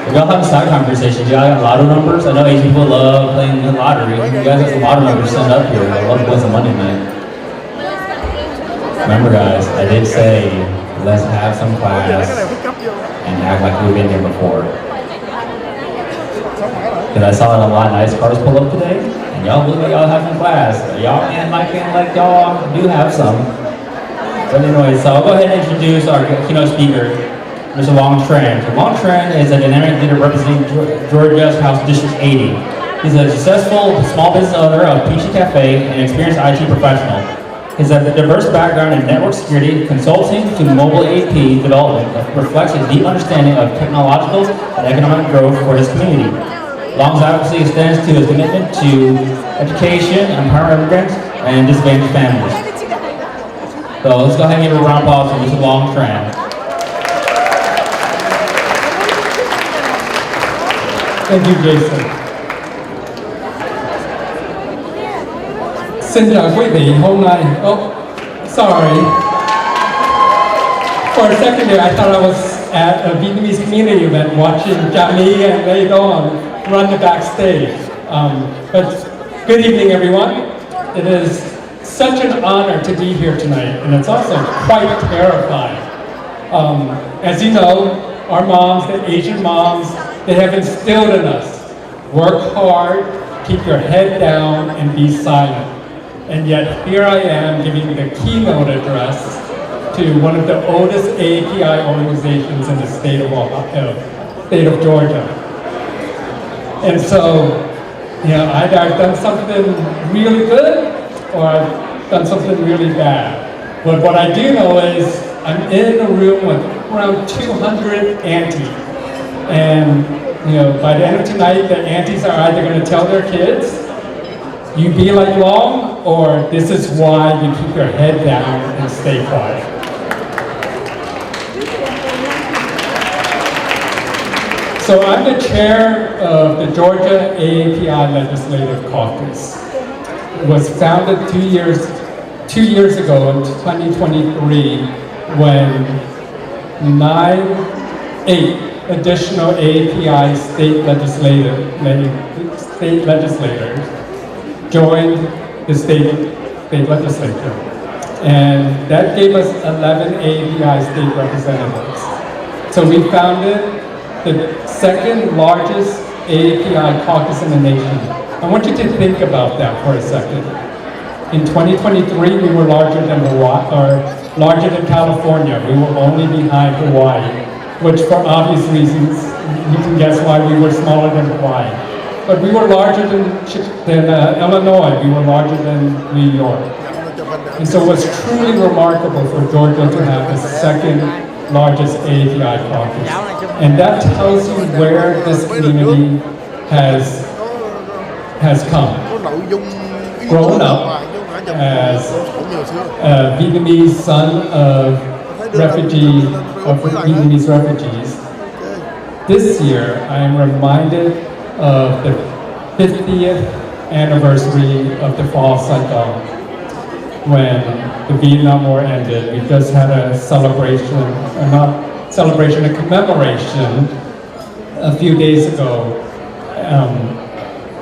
If y'all having side conversations, y'all got lotto numbers? I know Asian people love playing the lottery. You guys have some lotto numbers sent up here. I love to win some Monday night. Remember guys, I did say, let's have some class and act like we've been here before. Because I saw a lot of nice cars pull up today, and y'all look like y'all have some class. Y'all and like y'all do have some. But anyway, so I'll go ahead and introduce our keynote speaker, Mr. Long Tran. Long Tran is a dynamic leader representing Georgia's House District 80. He's a successful small business owner of Peachy Cafe and experienced IT professional. His diverse background in network security, consulting to mobile AP development reflects his deep understanding of technological and economic growth for his community. Long's advocacy extends to his commitment to education, empowering immigrants, and disadvantaged families. So let's go ahead and give a round of applause for Mr. Longtran. Thank you, Jason. Xin chào quý vị hôm nay. Oh, sorry. For a second there, I thought I was at a Vietnamese community event watching Jamie and Lê Dawn run the backstage. But good evening, everyone. It is such an honor to be here tonight, and it's also quite terrifying. As you know, our moms, the Asian moms, they have instilled in us, work hard, keep your head down, and be silent. And yet here I am giving the keynote address to one of the oldest API organizations in the state of Georgia. And so, either I've done something really good or I've done something really bad. But what I do know is I'm in a room with around 200 aunties. And by the end of tonight, the aunties are either going to tell their kids, you be like Long, or this is why you keep your head down and stay quiet. So I'm the chair of the Georgia AAPI Legislative Caucus. It was founded 2 years ago in 2023 when 8 additional AAPI state legislators joined the state legislature. And that gave us 11 AAPI state representatives. So we founded the second largest AAPI caucus in the nation. I want you to think about that for a second. In 2023, we were larger than larger than California. We were only behind Hawaii, which for obvious reasons, you can guess why we were smaller than Hawaii. But we were larger than Illinois. We were larger than New York. And so it was truly remarkable for Georgia to have the second largest AAPI caucus. And that tells you where this community has come. Grown up as a Vietnamese son of Vietnamese refugees. This year, I am reminded of the 50th anniversary of the fall Saigon, when the Vietnam War ended. We just had a commemoration a few days ago,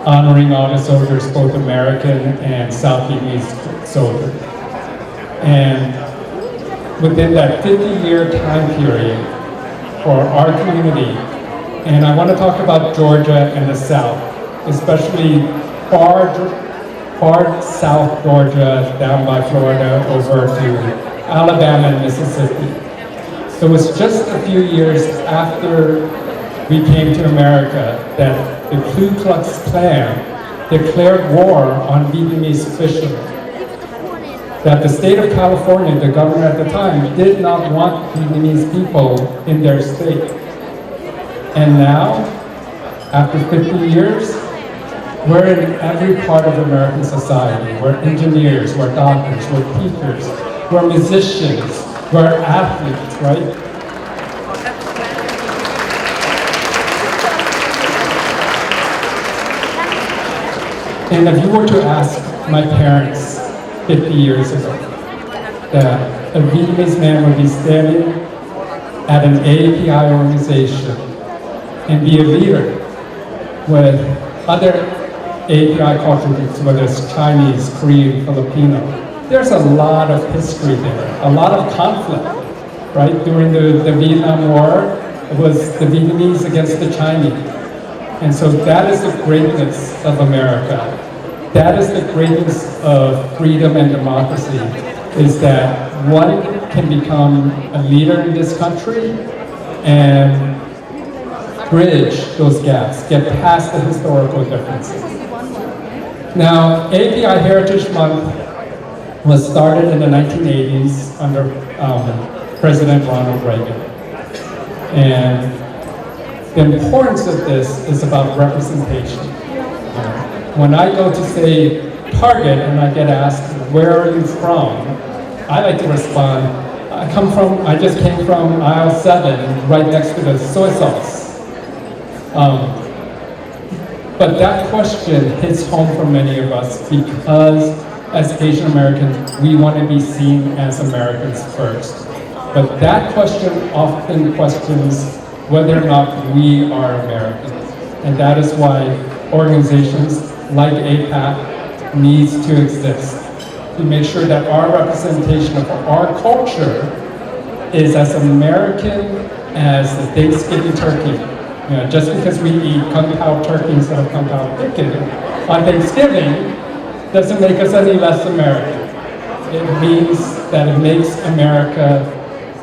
honoring all the soldiers, both American and South Vietnamese soldiers. And within that 50-year time period for our community, and I want to talk about Georgia and the South, especially far South Georgia, down by Florida, over to Alabama and Mississippi. So it was just a few years after we came to America that the Ku Klux Klan declared war on Vietnamese officials. That the state of California, the governor at the time, did not want Vietnamese people in their state. And now, after 50 years, we're in every part of American society. We're engineers, we're doctors, we're teachers, we're musicians, we're athletes, right? And if you were to ask my parents 50 years ago that a Vietnamese man would be standing at an AAPI organization and be a leader with other AAPI culture groups, whether it's Chinese, Korean, Filipino, there's a lot of history there, a lot of conflict, right? During the Vietnam War, it was the Vietnamese against the Chinese. And so that is the greatness of America. That is the greatness of freedom and democracy, is that one can become a leader in this country and bridge those gaps, get past the historical differences. Now, API Heritage Month was started in the 1980s under President Ronald Reagan. And the importance of this is about representation. When I go to, say, Target and I get asked, where are you from? I like to respond. I just came from aisle 7, right next to the soy sauce. But that question hits home for many of us because as Asian Americans, we want to be seen as Americans first. But that question often questions whether or not we are Americans. And that is why organizations like APAC needs to exist, to make sure that our representation of our culture is as American as the Thanksgiving turkey. You know, just because we eat Kung Pao turkey instead of Kung Pao chicken on Thanksgiving doesn't make us any less American. It means that it makes America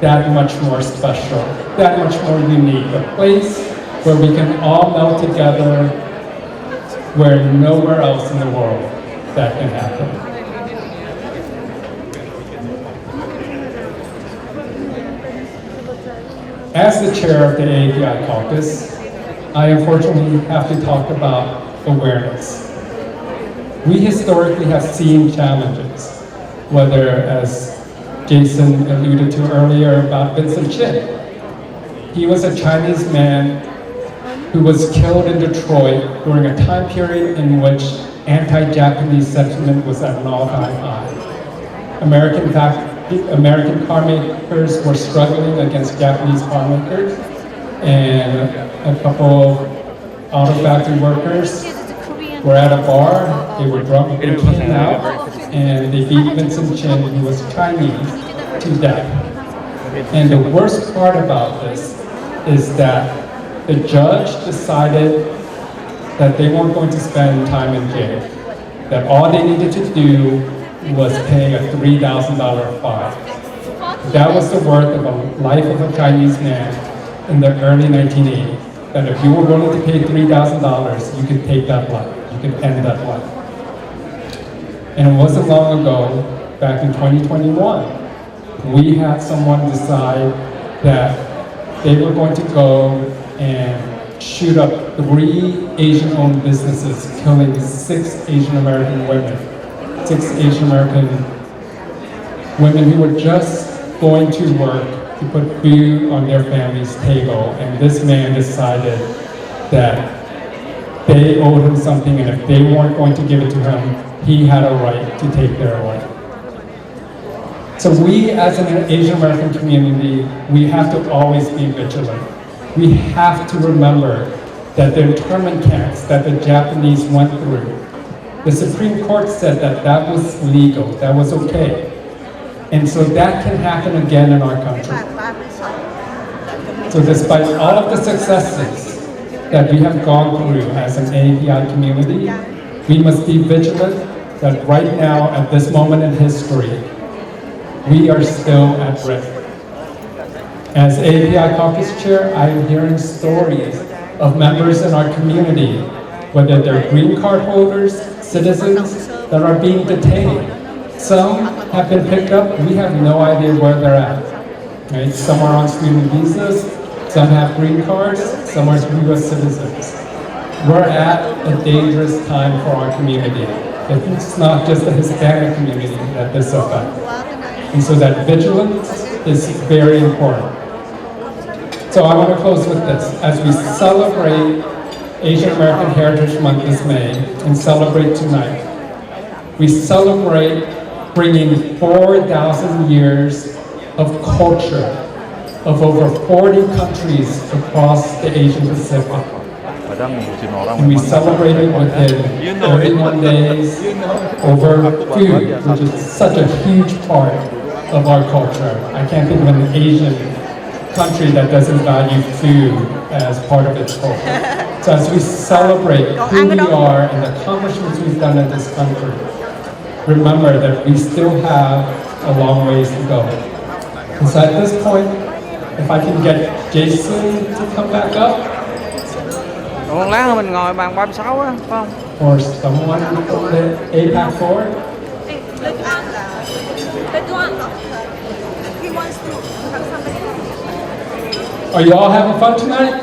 that much more special, that much more unique, a place where we can all melt together where nowhere else in the world that can happen. As the chair of the API caucus, I unfortunately have to talk about awareness. We historically have seen challenges, whether, as Jason alluded to earlier about Vincent Chin. He was a Chinese man who was killed in Detroit during a time period in which anti-Japanese sentiment was at an all-time high. American car makers were struggling against Japanese car makers, and a couple of auto factory workers were at a bar, they were drunk, they came out, and they beat Vincent Chin, who was Chinese, to death. And the worst part about this is that the judge decided that they weren't going to spend time in jail, that all they needed to do was pay a $3,000 fine. That was the worth of a life of a Chinese man in the early 1980s. That if you were willing to pay $3,000, you could take that life, you could end that life. And it wasn't long ago, back in 2021, we had someone decide that they were going to go and shoot up 3 Asian-owned businesses, killing 6 Asian American women. 6 Asian American women who were just going to work to put food on their family's table, and this man decided that they owed him something, and if they weren't going to give it to him, he had a right to take their life. So we, as an Asian American community, we have to always be vigilant. We have to remember that the internment camps that the Japanese went through, the Supreme Court said that that was legal, that was okay. And so that can happen again in our country. So despite all of the successes that we have gone through as an API community, we must be vigilant that right now, at this moment in history, we are still at risk. As API caucus chair, I am hearing stories of members in our community, whether they're green card holders, citizens that are being detained. Some have been picked up, we have no idea where they're at. Right? Some are on student visas, some have green cards, some are US citizens. We're at a dangerous time for our community. It's not just the Hispanic community that this affects. And so that vigilance is very important. So I want to close with this. As we celebrate Asian American Heritage Month this May and celebrate tonight, we celebrate bringing 4,000 years of culture of over 40 countries across the Asian Pacific. And we celebrate it within 31 days over food, which is such a huge part of our culture. I can't think of an Asian country that doesn't value food as part of its culture. So as we celebrate who we are and the accomplishments we've done in this country, remember that we still have a long ways to go. And so at this point, if I can get Jason to come back up. Còn lát mình ngồi bàn 36 á, phải không? Or someone from the APAC board. Are you all having fun tonight?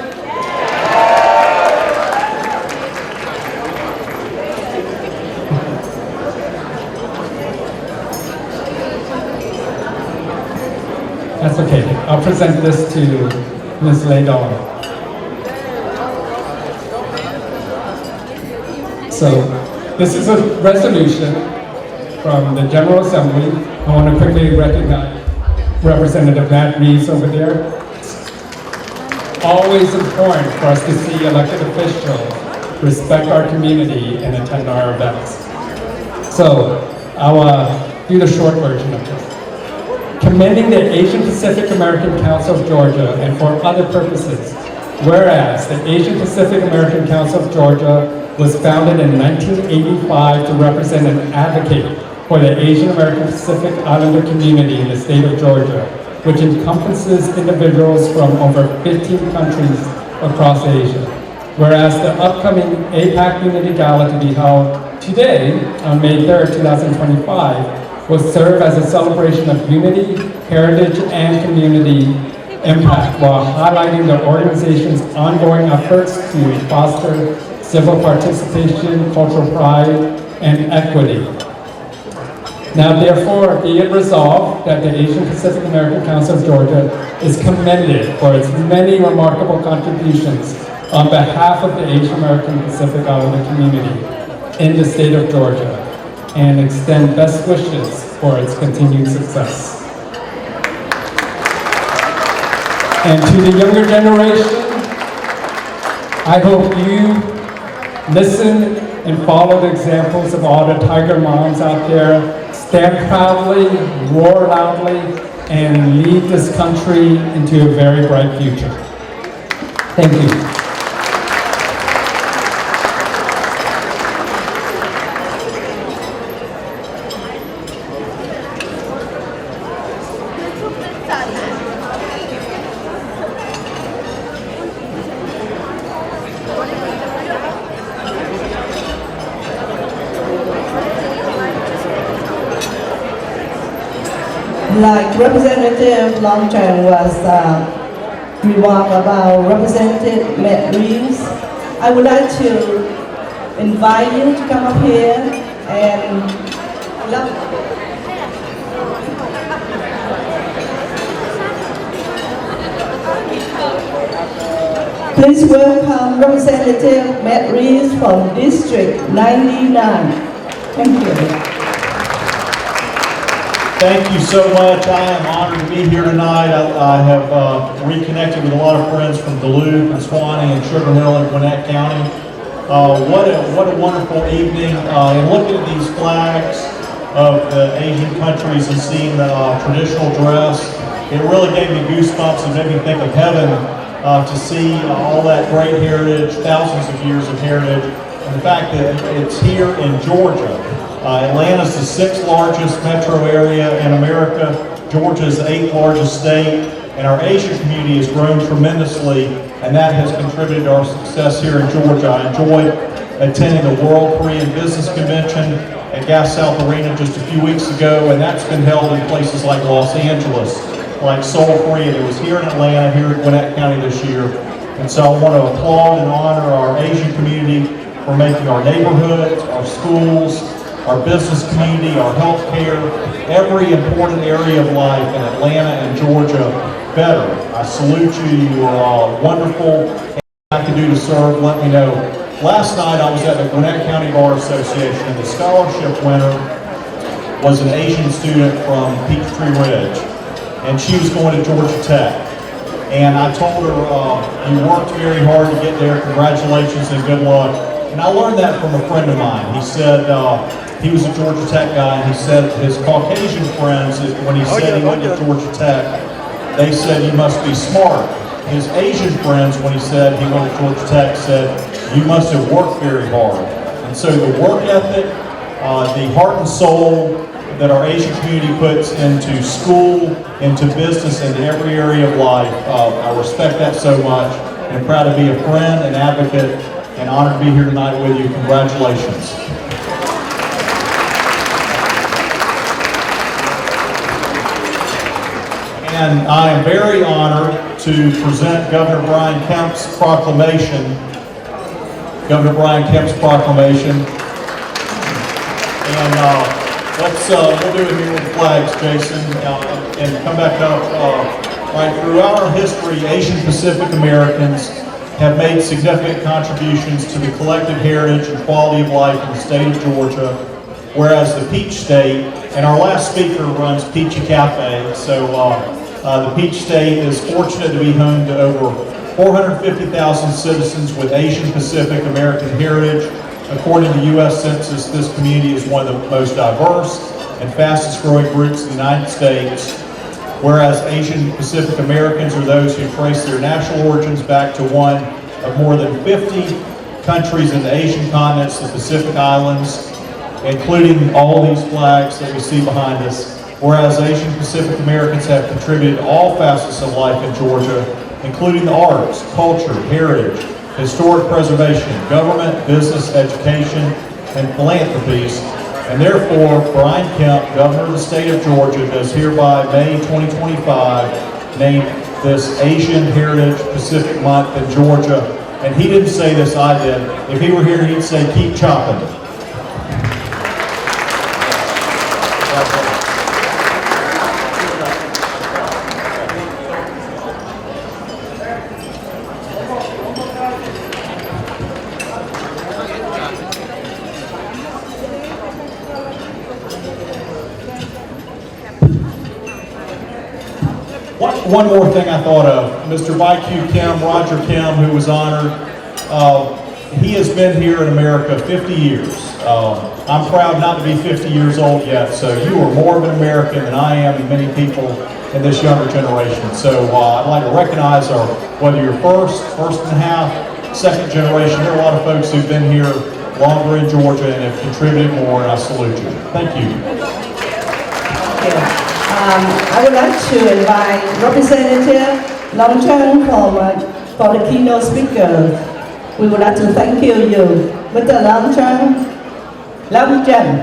That's okay. I'll present this to Ms. Laydon. So, this is a resolution from the General Assembly. I want to quickly recognize Representative Matt Reeves over there. It's always important for us to see elected officials respect our community and attend our events. So, I'll do the short version of this. Commending the Asian Pacific American Council of Georgia and for other purposes, whereas the Asian Pacific American Council of Georgia was founded in 1985 to represent and advocate for the Asian American Pacific Islander community in the state of Georgia, which encompasses individuals from over 15 countries across Asia. Whereas the upcoming APAC Unity Gala to be held today, on May 3rd, 2025, will serve as a celebration of unity, heritage, and community impact while highlighting the organization's ongoing efforts to foster civil participation, cultural pride, and equity. Now, therefore, be it resolved that the Asian Pacific American Council of Georgia is commended for its many remarkable contributions on behalf of the Asian American Pacific Islander community in the state of Georgia, and extend best wishes for its continued success. And to the younger generation, I hope you listen and follow the examples of all the Tiger moms out there. Stand proudly, roar loudly, and lead this country into a very bright future. Thank you. Like Representative Longchamp was remark about Representative Matt Reeves, I would like to invite you to come up here and please welcome Representative Matt Reeves from District 99. Thank you. Thank you so much. I am honored to be here tonight. I have reconnected with a lot of friends from Duluth and Suwannee and Sugar Hill and Gwinnett County. What a wonderful evening. And looking at these flags of the Asian countries and seeing the traditional dress, it really gave me goosebumps and made me think of heaven to see all that great heritage, thousands of years of heritage, and the fact that it's here in Georgia. Atlanta is the 6th largest metro area in America. Georgia is the 8th largest state, and our Asian community has grown tremendously, and that has contributed to our success here in Georgia. I enjoyed attending the World Korean Business Convention at Gas South Arena just a few weeks ago, and that's been held in places like Los Angeles, like Seoul, Korea. It was here in Atlanta, here in Gwinnett County this year. And so I want to applaud and honor our Asian community for making our neighborhoods, our schools, our business community, our health care, every important area of life in Atlanta and Georgia better. I salute you. You are all wonderful. Anything I can do to serve, let me know. Last night I was at the Gwinnett County Bar Association, and the scholarship winner was an Asian student from Peachtree Ridge, and she was going to Georgia Tech. And I told her, you worked very hard to get there, congratulations and good luck. And I learned that from a friend of mine. He said, he was a Georgia Tech guy, and he said his Caucasian friends, when he said he went to Georgia Tech, they said, you must be smart. His Asian friends, when he said he went to Georgia Tech, said, you must have worked very hard. And so the work ethic, the heart and soul that our Asian community puts into school, into business, into every area of life, I respect that so much, and I'm proud to be a friend and advocate, and honored to be here tonight with you. Congratulations. And I am very honored to present Governor Brian Kemp's proclamation. Governor Brian Kemp's proclamation. And We'll do it here with the flags, Jason, and come back up. Right, throughout our history, Asian Pacific Americans have made significant contributions to the collective heritage and quality of life in the state of Georgia, whereas the Peach State, and our last speaker runs Peachy Cafe, so the Peach State is fortunate to be home to over 450,000 citizens with Asian Pacific American heritage. According to the U.S. Census, this community is one of the most diverse and fastest growing groups in the United States, whereas Asian Pacific Americans are those who trace their national origins back to one of more than 50 countries in the Asian continents, the Pacific Islands, including all these flags that we see behind us, whereas Asian Pacific Americans have contributed to all facets of life in Georgia, including the arts, culture, heritage, historic preservation, government, business, education, and philanthropies. And therefore, Brian Kemp, Governor of the state of Georgia, does hereby, May 2025, name this Asian Heritage Pacific Month in Georgia. And he didn't say this, I did. If he were here, he'd say, keep chopping. One more thing I thought of, Mr. Vaiku Kim, Roger Kim, who was honored, he has been here in America 50 years. I'm proud not to be 50 years old yet, so you are more of an American than I am and many people in this younger generation. So I'd like to recognize whether you're first and a half, second generation, there are a lot of folks who've been here longer in Georgia and have contributed more, and I salute you. Thank you. I would like to invite Representative Long Chang for the keynote speaker. We would like to thank you, Mr. Long Chang. Long Chang.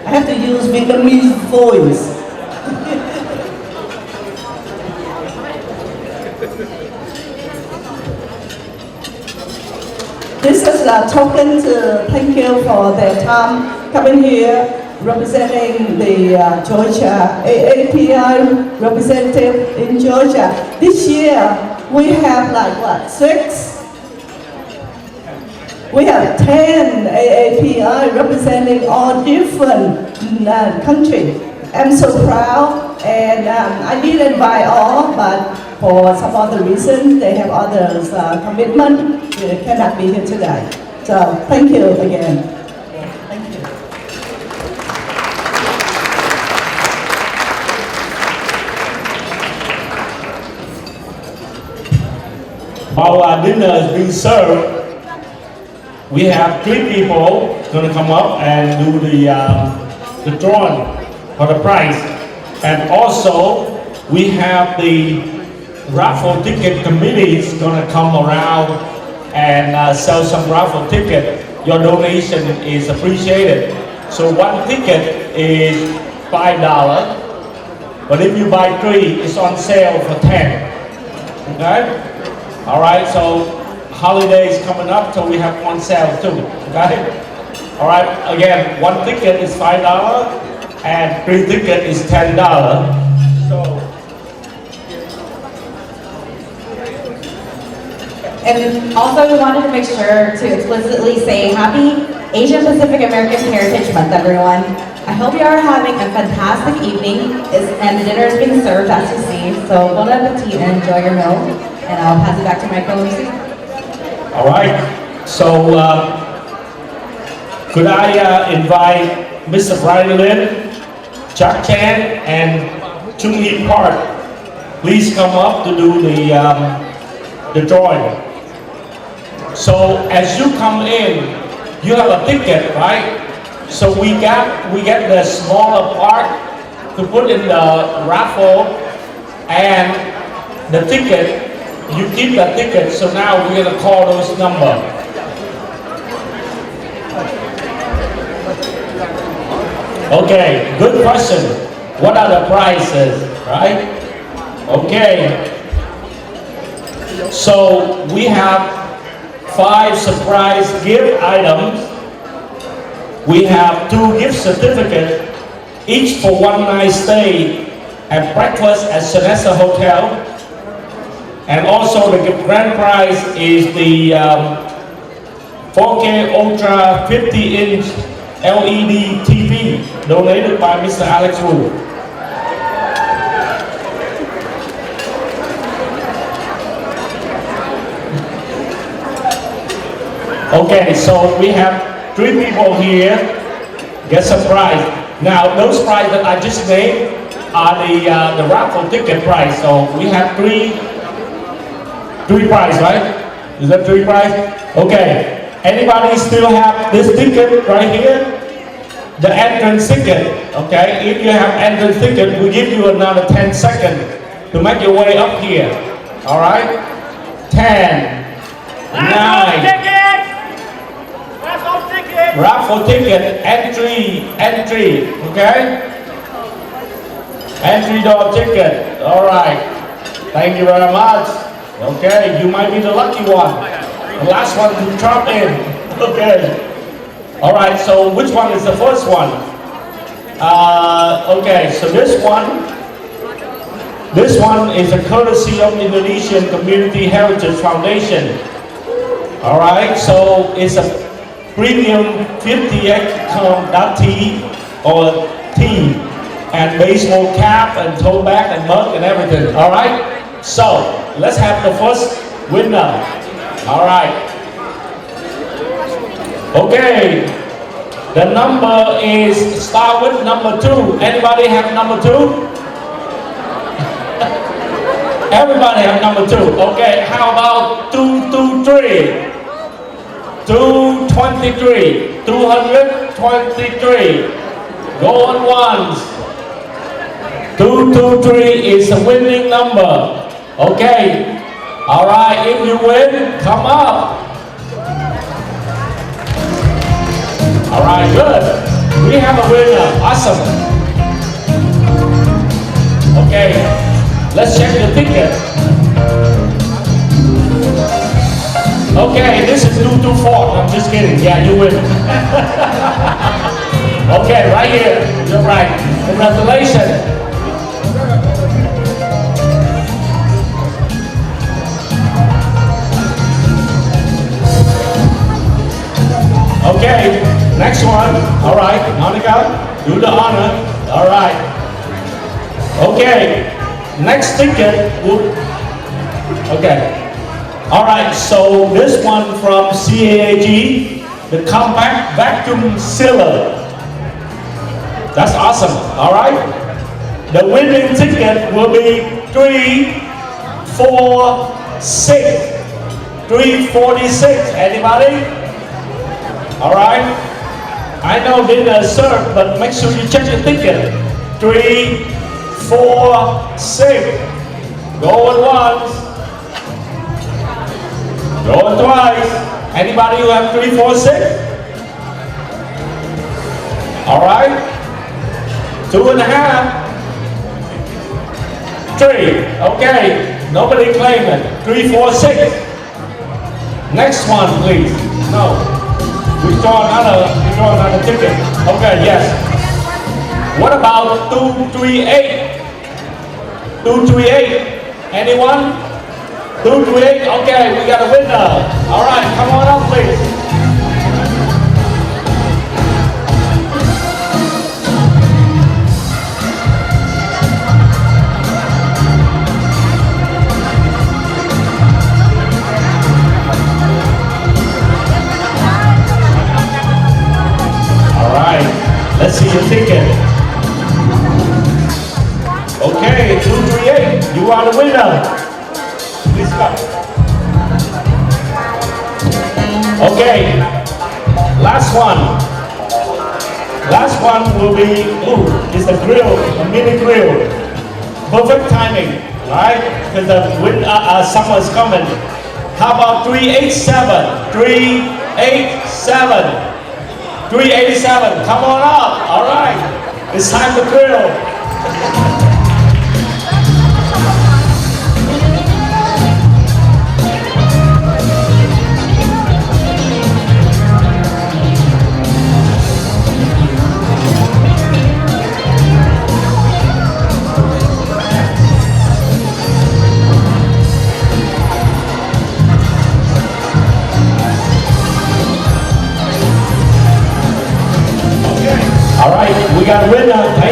I have to use Vietnamese voice. This is a token to thank you for their time coming here, representing the Georgia AAPI representative in Georgia. This year we have like what, 6? We have 10 AAPI representing all different countries. I'm so proud, and I did invite all, but for some other reason, they have others commitment, they cannot be here today. So thank you again. Thank you. While our dinner is being served, we have 3 people going to come up and do the drawing for the prize. And also, we have the raffle ticket committees going to come around and sell some raffle ticket. Your donation is appreciated. So one ticket is $5, but if you buy 3, it's on sale for 10. Okay? All right, so holidays coming up, so we have one sale too. Okay? All right, again, one ticket is $5 and 3 ticket is $10. So. And also we wanted to make sure to explicitly say Happy Asian Pacific American Heritage Month, everyone. I hope you are having a fantastic evening, and dinner is being served as you see. So bon appetit and enjoy your meal. And I'll pass it back to my co-MC. All right, so could I invite Mr. Brian Lin, Chuck Chan, and Chung Hee Park, please come up to do the drawing. So as you come in, you have a ticket, right? So we get the smaller part to put in the raffle, and the ticket, you keep the ticket. So now we're gonna call those numbers. Okay, good question. What are the prices, right? Okay. So we have 5 surprise gift items. We have 2 gift certificates each for one night stay and breakfast at Sonesta Hotel. And also the grand prize is the 4K Ultra 50-inch LED TV donated by Mr. Alex Wu. Okay, so we have 3 people here get some prize. Now, those prizes that I just named are the raffle ticket prize. So we have three prizes, right? Is that 3 prizes? Okay. Anybody still have this ticket right here? The entrance ticket. Okay. If you have entrance ticket, we give you another 10 seconds to make your way up here. All right. 10, 9. Raffle ticket, entry, okay? Entry door ticket, all right. Thank you very much. Okay, you might be the lucky one. The last one to drop in, okay. All right, so which one is the first one? Okay, so this one is a courtesy of Indonesian Community Heritage Foundation. All right, so it's a premium 50x tea or tea and baseball cap and tote bag and mug and everything. All right, so let's have the first winner. All right, okay, the number is start with number 2. Anybody have number 2? Everybody have number 2. Okay, how about 223? 223, 223, going once. 223 is a winning number. Okay, all right, if you win, come up. All right, good. We have a winner, awesome. Okay, let's check the ticket. Okay, this is 224. I'm just kidding. Yeah, you win. Okay, right here. You're right. Congratulations. Okay, next one. All right, Monica, do the honor. All right. Okay, next ticket. Okay. All right, so this one from CAAG, the compact vacuum sealer. That's awesome. All right. The winning ticket will be 346. 346. Anybody? All right. I know dinner is served, but make sure you check your ticket. 346. Going once. Going twice. Anybody who have 346? All right. 2.5. 3. Okay. Nobody claim it. 346. Next one, please. No. We draw another ticket. Okay. Yes. What about 238? 238. Anyone? 238, okay, we got a winner. All right, come on up, please. All right, let's see your ticket. Okay, 238, you are the winner. Please come. Okay, last one. Last one will be, it's a grill, a mini grill. Perfect timing, right? Because the summer is coming. How about 387? 387. 387, come on up. All right, it's time to grill.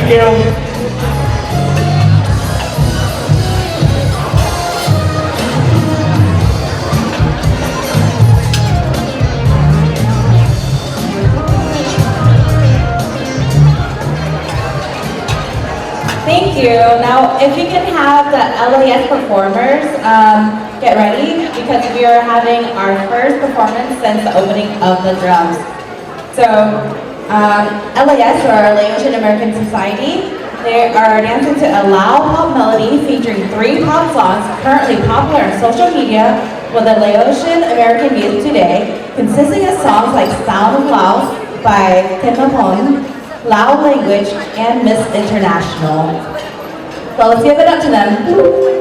Thank you. Thank you. Now, if you can have the LAS performers get ready, because we are having our first performance since the opening of the drums. So, LAS, or Laotian American Society, they are dancing to a Lao pop melody featuring 3 pop songs currently popular on social media with the Laotian American youth today, consisting of songs like Sound of Laos by Tim Mapon, Lao Language, and Miss International. So let's give it up to them.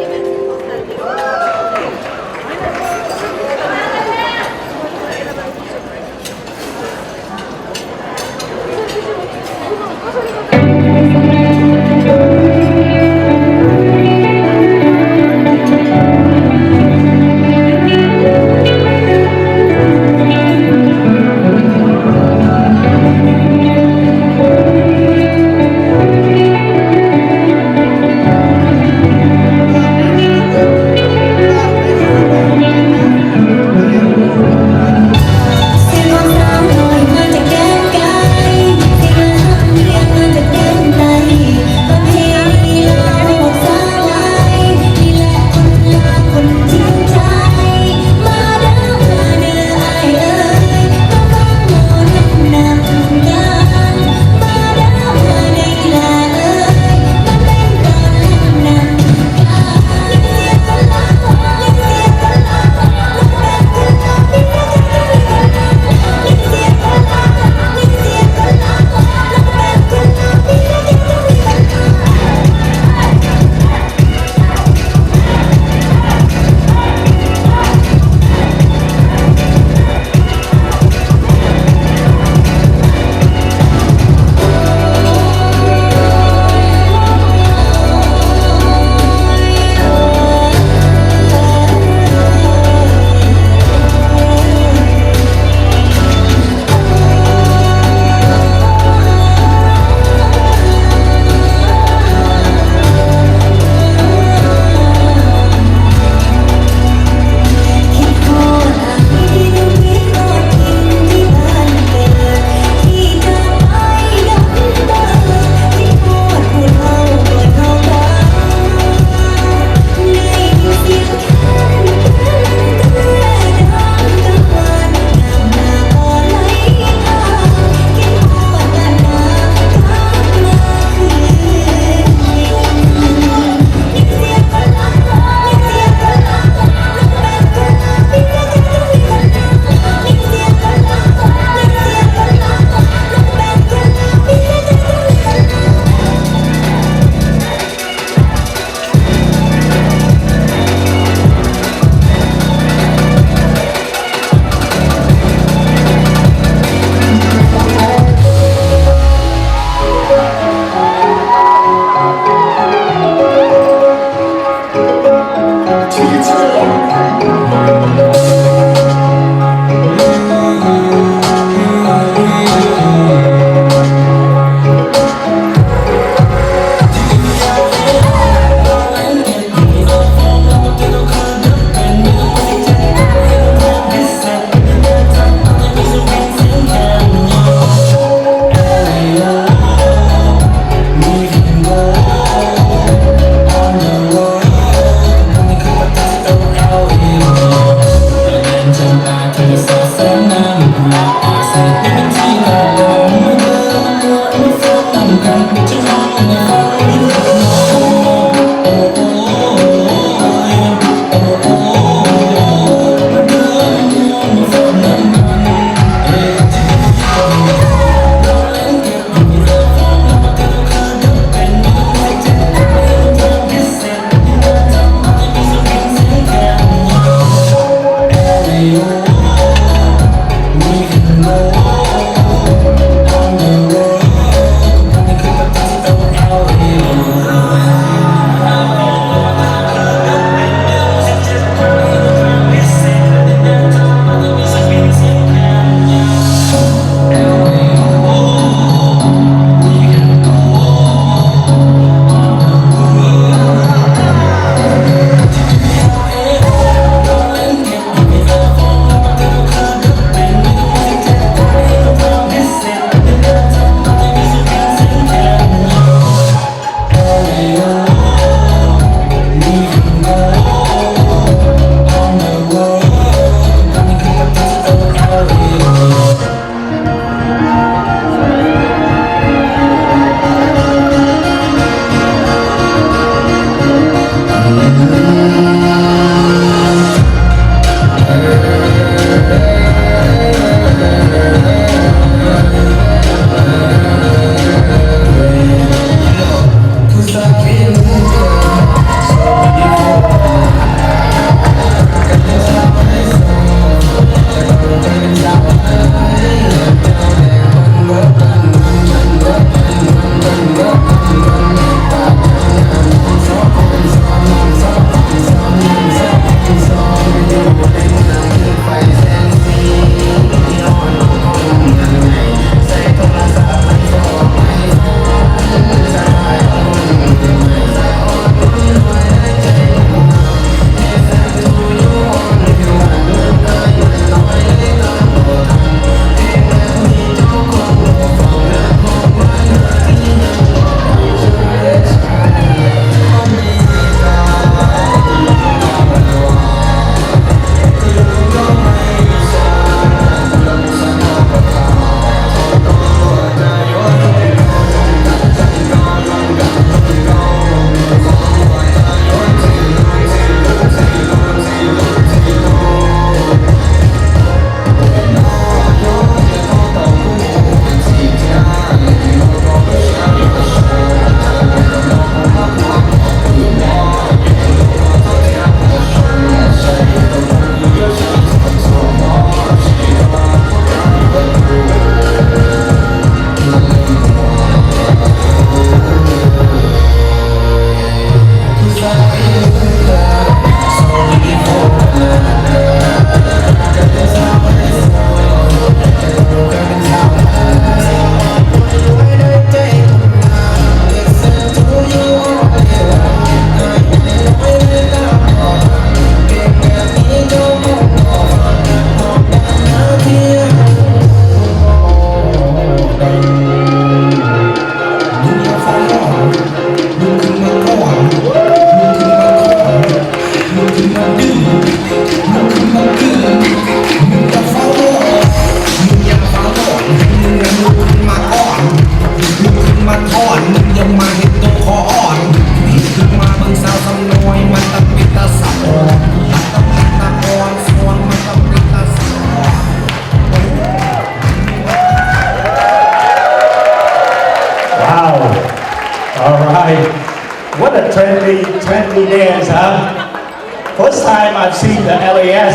trendy dance, huh? First time I've seen the LAS,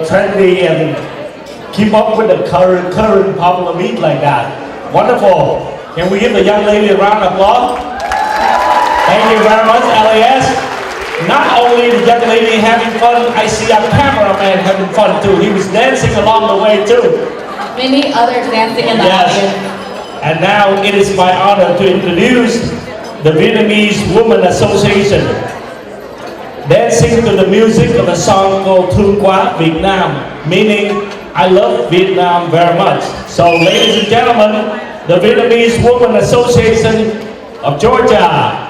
trendy and keep up with the current popular beat like that. Wonderful. Can we give the young lady a round of applause? Thank you very much, LAS. Not only the young lady having fun, I see our cameraman having fun too. He was dancing along the way too. Many others dancing in the audience. And now it is my honor to introduce the Vietnamese Women Association, dancing to the music of a song called Thương Quá Việt Nam, meaning I love Vietnam very much. So ladies and gentlemen, the Vietnamese Women Association of Georgia.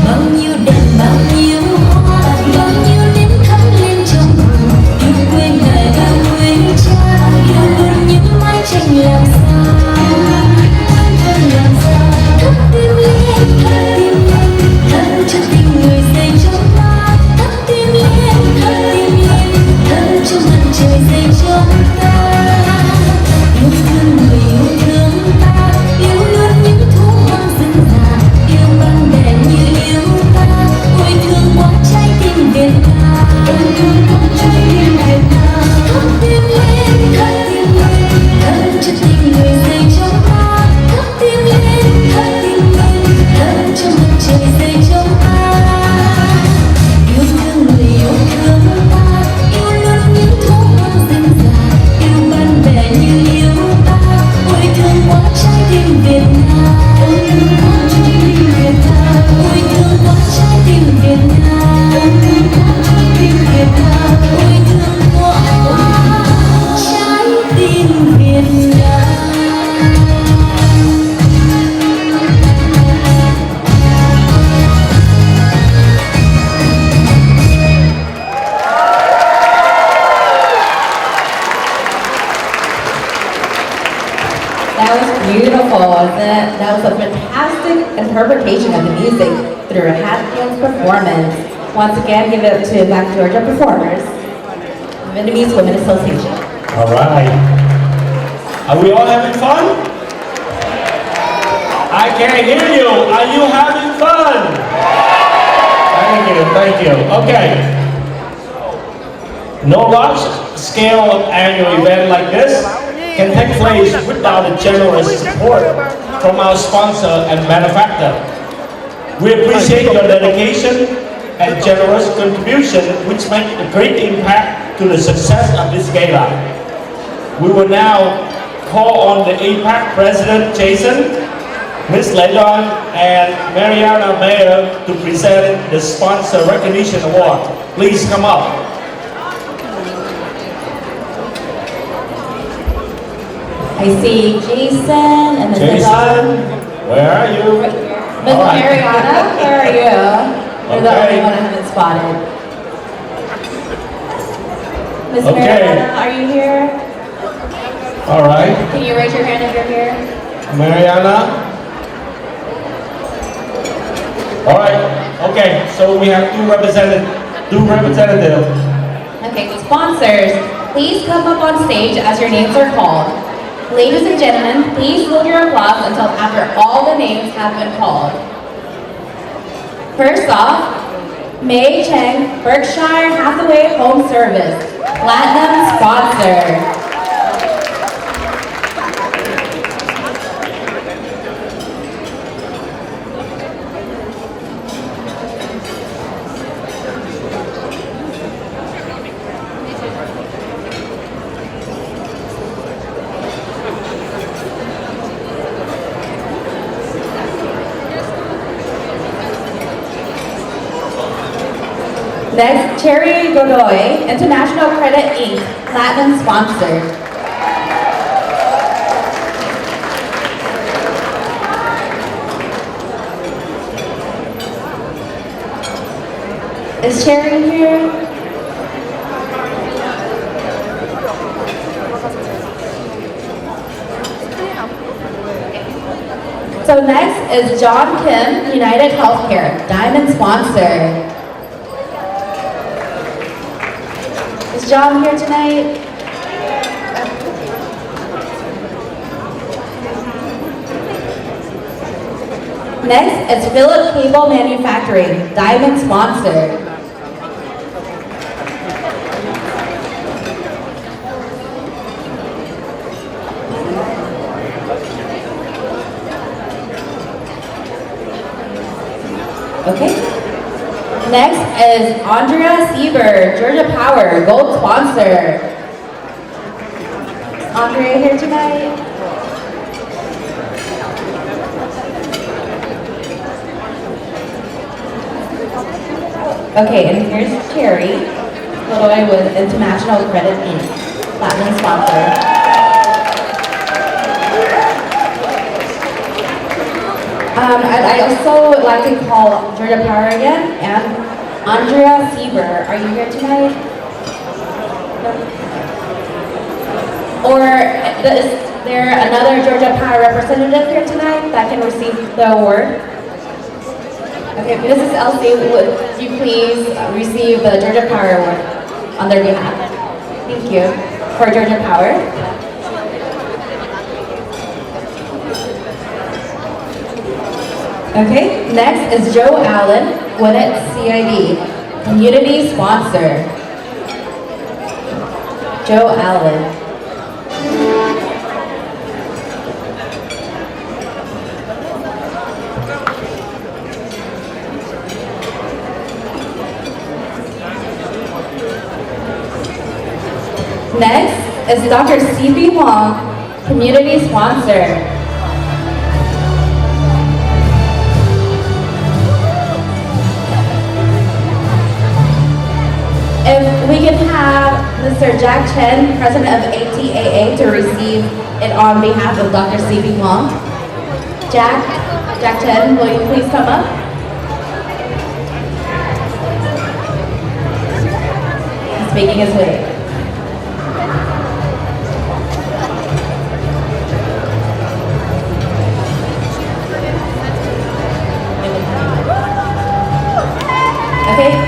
Bao nhiêu đèn bao nhiêu hoa bao nhiêu đến wasn't it? That was a fantastic interpretation of the music through Hatfield's performance. Once again, give it to Black Georgia performers, Vietnamese Women Association. All right. Are we all having fun? I can't hear you. Are you having fun? Thank you. Okay. No large scale annual event like this can take place without the generous support from our sponsor and benefactor. We appreciate your dedication and generous contribution, which make a great impact to the success of this gala. We will now call on the APAC President Jason, Ms. Ledon, and Mariana Mayer to present the Sponsor Recognition Award. Please come up. I see Jason and Ms. Jason, where are you? Ms. All right. Mariana, where are you? You're the Okay. only one I haven't spotted. Ms. Okay. Mariana, are you here? All right, Can you raise your hand if you're here? Mariana. All right, okay, so we have two representatives. Okay, sponsors, please come up on stage as your names are called. Ladies and gentlemen, please hold your applause until after all the names have been called. First off, May Cheng, Berkshire Hathaway Home Service, Platinum Sponsor. Next, Cherry Godoy, International Credit Inc., Platinum Sponsor. Is Cherry here? So next is John Kim, United Healthcare, Diamond Sponsor. Is John here tonight? Next is Philip Cable Manufacturing, Diamond Sponsor. Okay. Next is Andrea Sieber, Georgia Power, Gold Sponsor. Is Andrea here tonight? Okay, and here's Cherry Godoy with International Credit Inc., Platinum Sponsor. I'd also like to call Georgia Power again, and Andrea Sieber. Are you here tonight? Or is there another Georgia Power representative here tonight that can receive the award? Okay, Mrs. Elsie, would you please receive the Georgia Power Award on their behalf? Thank you. For Georgia Power. Okay, next is Joe Allen, Gwinnett CID, Community Sponsor. Joe Allen. Next is Dr. C.B. Wong, Community Sponsor. If we can have Mr. Jack Chen, President of ATAA, to receive it on behalf of Dr. C.B. Wong. Jack Chen, will you please come up? He's making his way.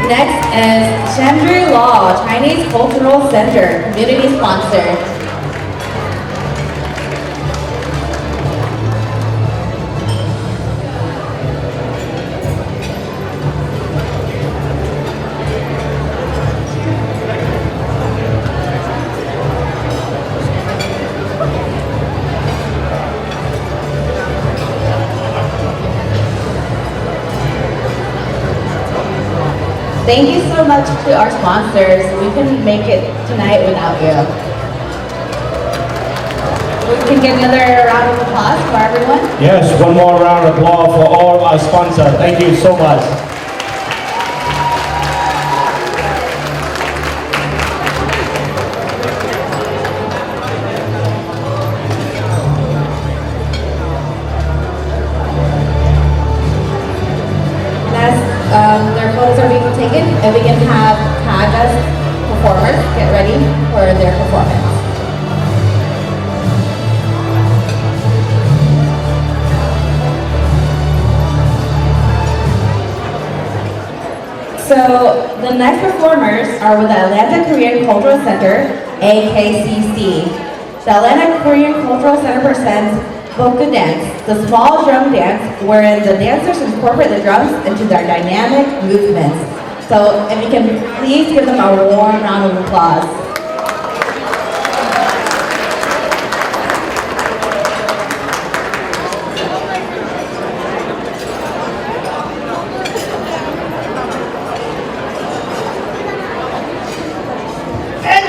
Next is Chandru Law, Chinese Cultural Center, community sponsor. Thank you so much to our sponsors. We couldn't make it tonight without you. We can get another round of applause for everyone. Yes, one more round of applause for all of our sponsors. Thank you so much. Their photos are being taken, and we can have Kaga's performers get ready for their performance. So the next performers are with the Atlanta Korean Cultural Center, AKCC. The Atlanta Korean Cultural Center presents Boku Dance, the small drum dance wherein the dancers incorporate the drums into their dynamic movements. So if you can please give them a warm round of applause. Thank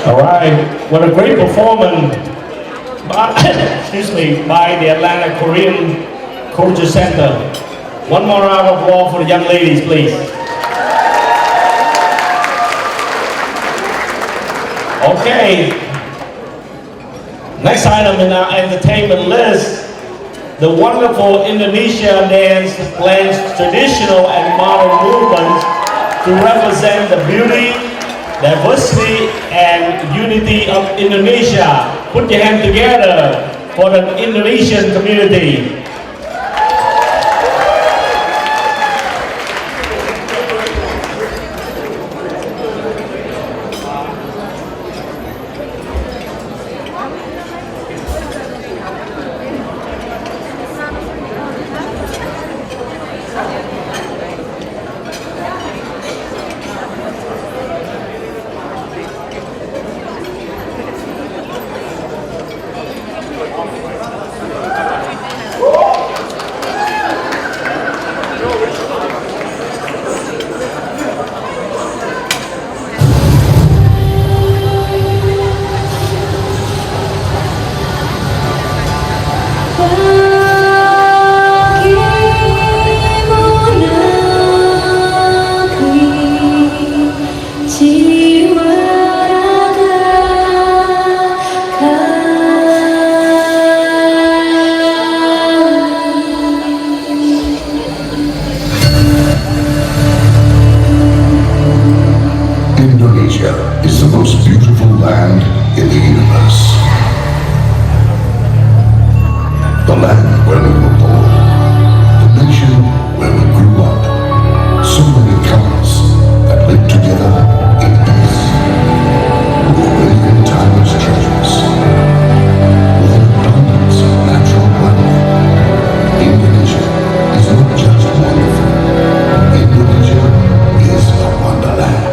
All right, what a great performance by, excuse me, by the Atlanta Korean Culture Center. One more round of applause for the young ladies, please. Okay, next item in our entertainment list, the wonderful Indonesia dance blends traditional and modern movements to represent the beauty, diversity, and unity of Indonesia. Put your hands together for the Indonesian community. Indonesia is the most beautiful land in the universe. The land where we were born, the nation where we grew up. So many colors that live together in peace. With a million timeless treasures. With an abundance of natural wealth. Indonesia is not just wonderful. Indonesia is a wonderland.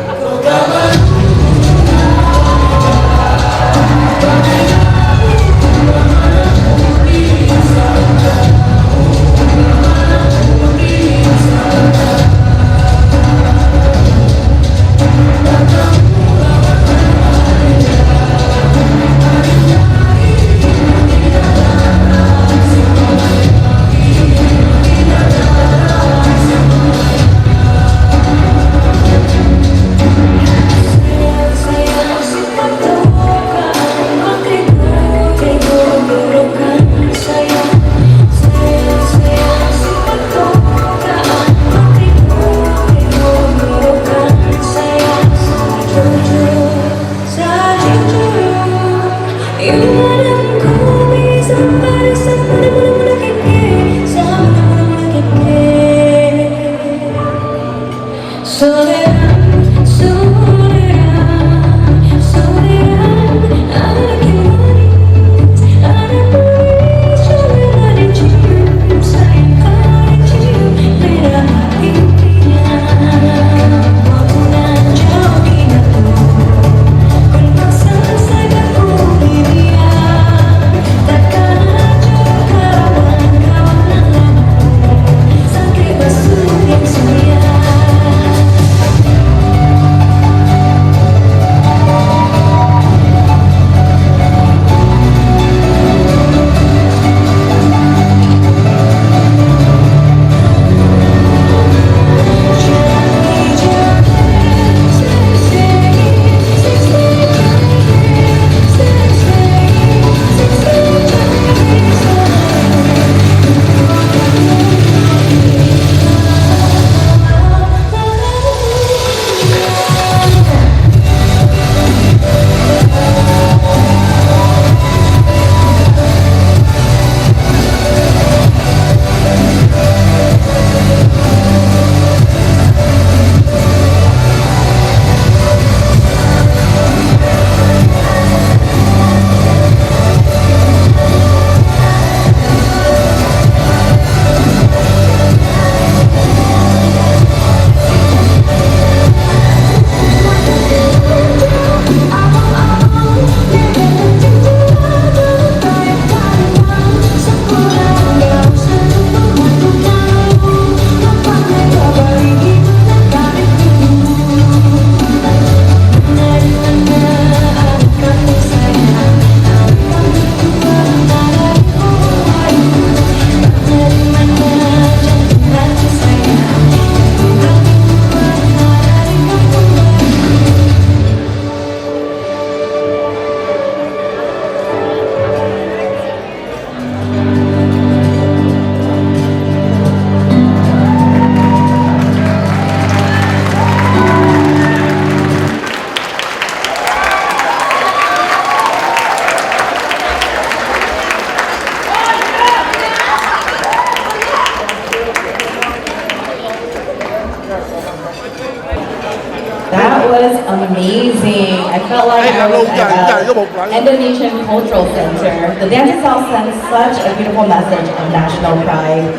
That was amazing. I felt like I was at an Indonesian Cultural Center. The dance itself sends such a beautiful message of national pride.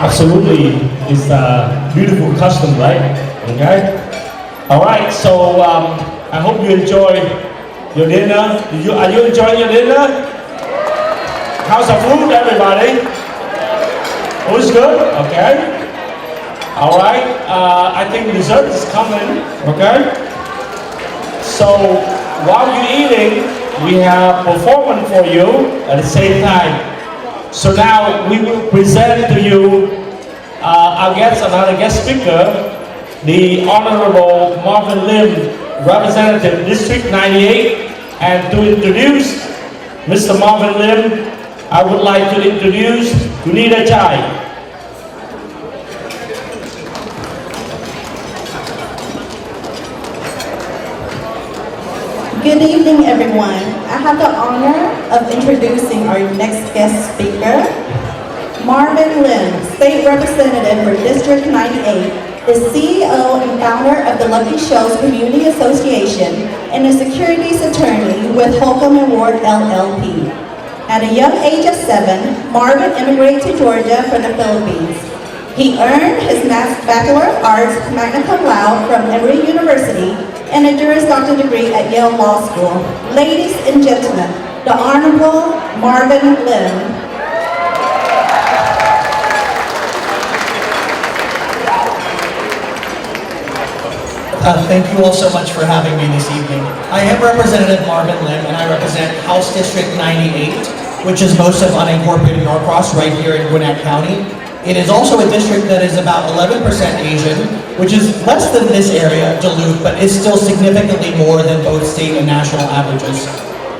Absolutely, it's a beautiful custom, right? Okay. All right. So I hope you enjoy your dinner. Are you enjoying your dinner? How's the food, everybody? Food's good. Okay. All right. I think dessert is coming. Okay. So while you're eating, we have performance for you at the same time. So now we will present to you another guest speaker, the Honorable Marvin Lim, Representative District 98. And to introduce Mr. Marvin Lim, I would like to introduce Gunita Chai. Good evening, everyone. I have the honor of introducing our next guest speaker, Marvin Lim, State Representative for District 98, the CEO and founder of the Lucky Shows Community Association, and a securities attorney with Holcomb & Ward LLP. At a young age of 7, Marvin immigrated to Georgia from the Philippines. He earned his Bachelor of Arts magna cum laude from Emory University and a Juris Doctor degree at Yale Law School. Ladies and gentlemen, the Honorable Marvin Lim. Thank you all so much for having me this evening. I am Representative Marvin Lim, and I represent House District 98, which is most of unincorporated Norcross right here in Gwinnett County. It is also a district that is about 11% Asian, which is less than this area, Duluth, but is still significantly more than both state and national averages.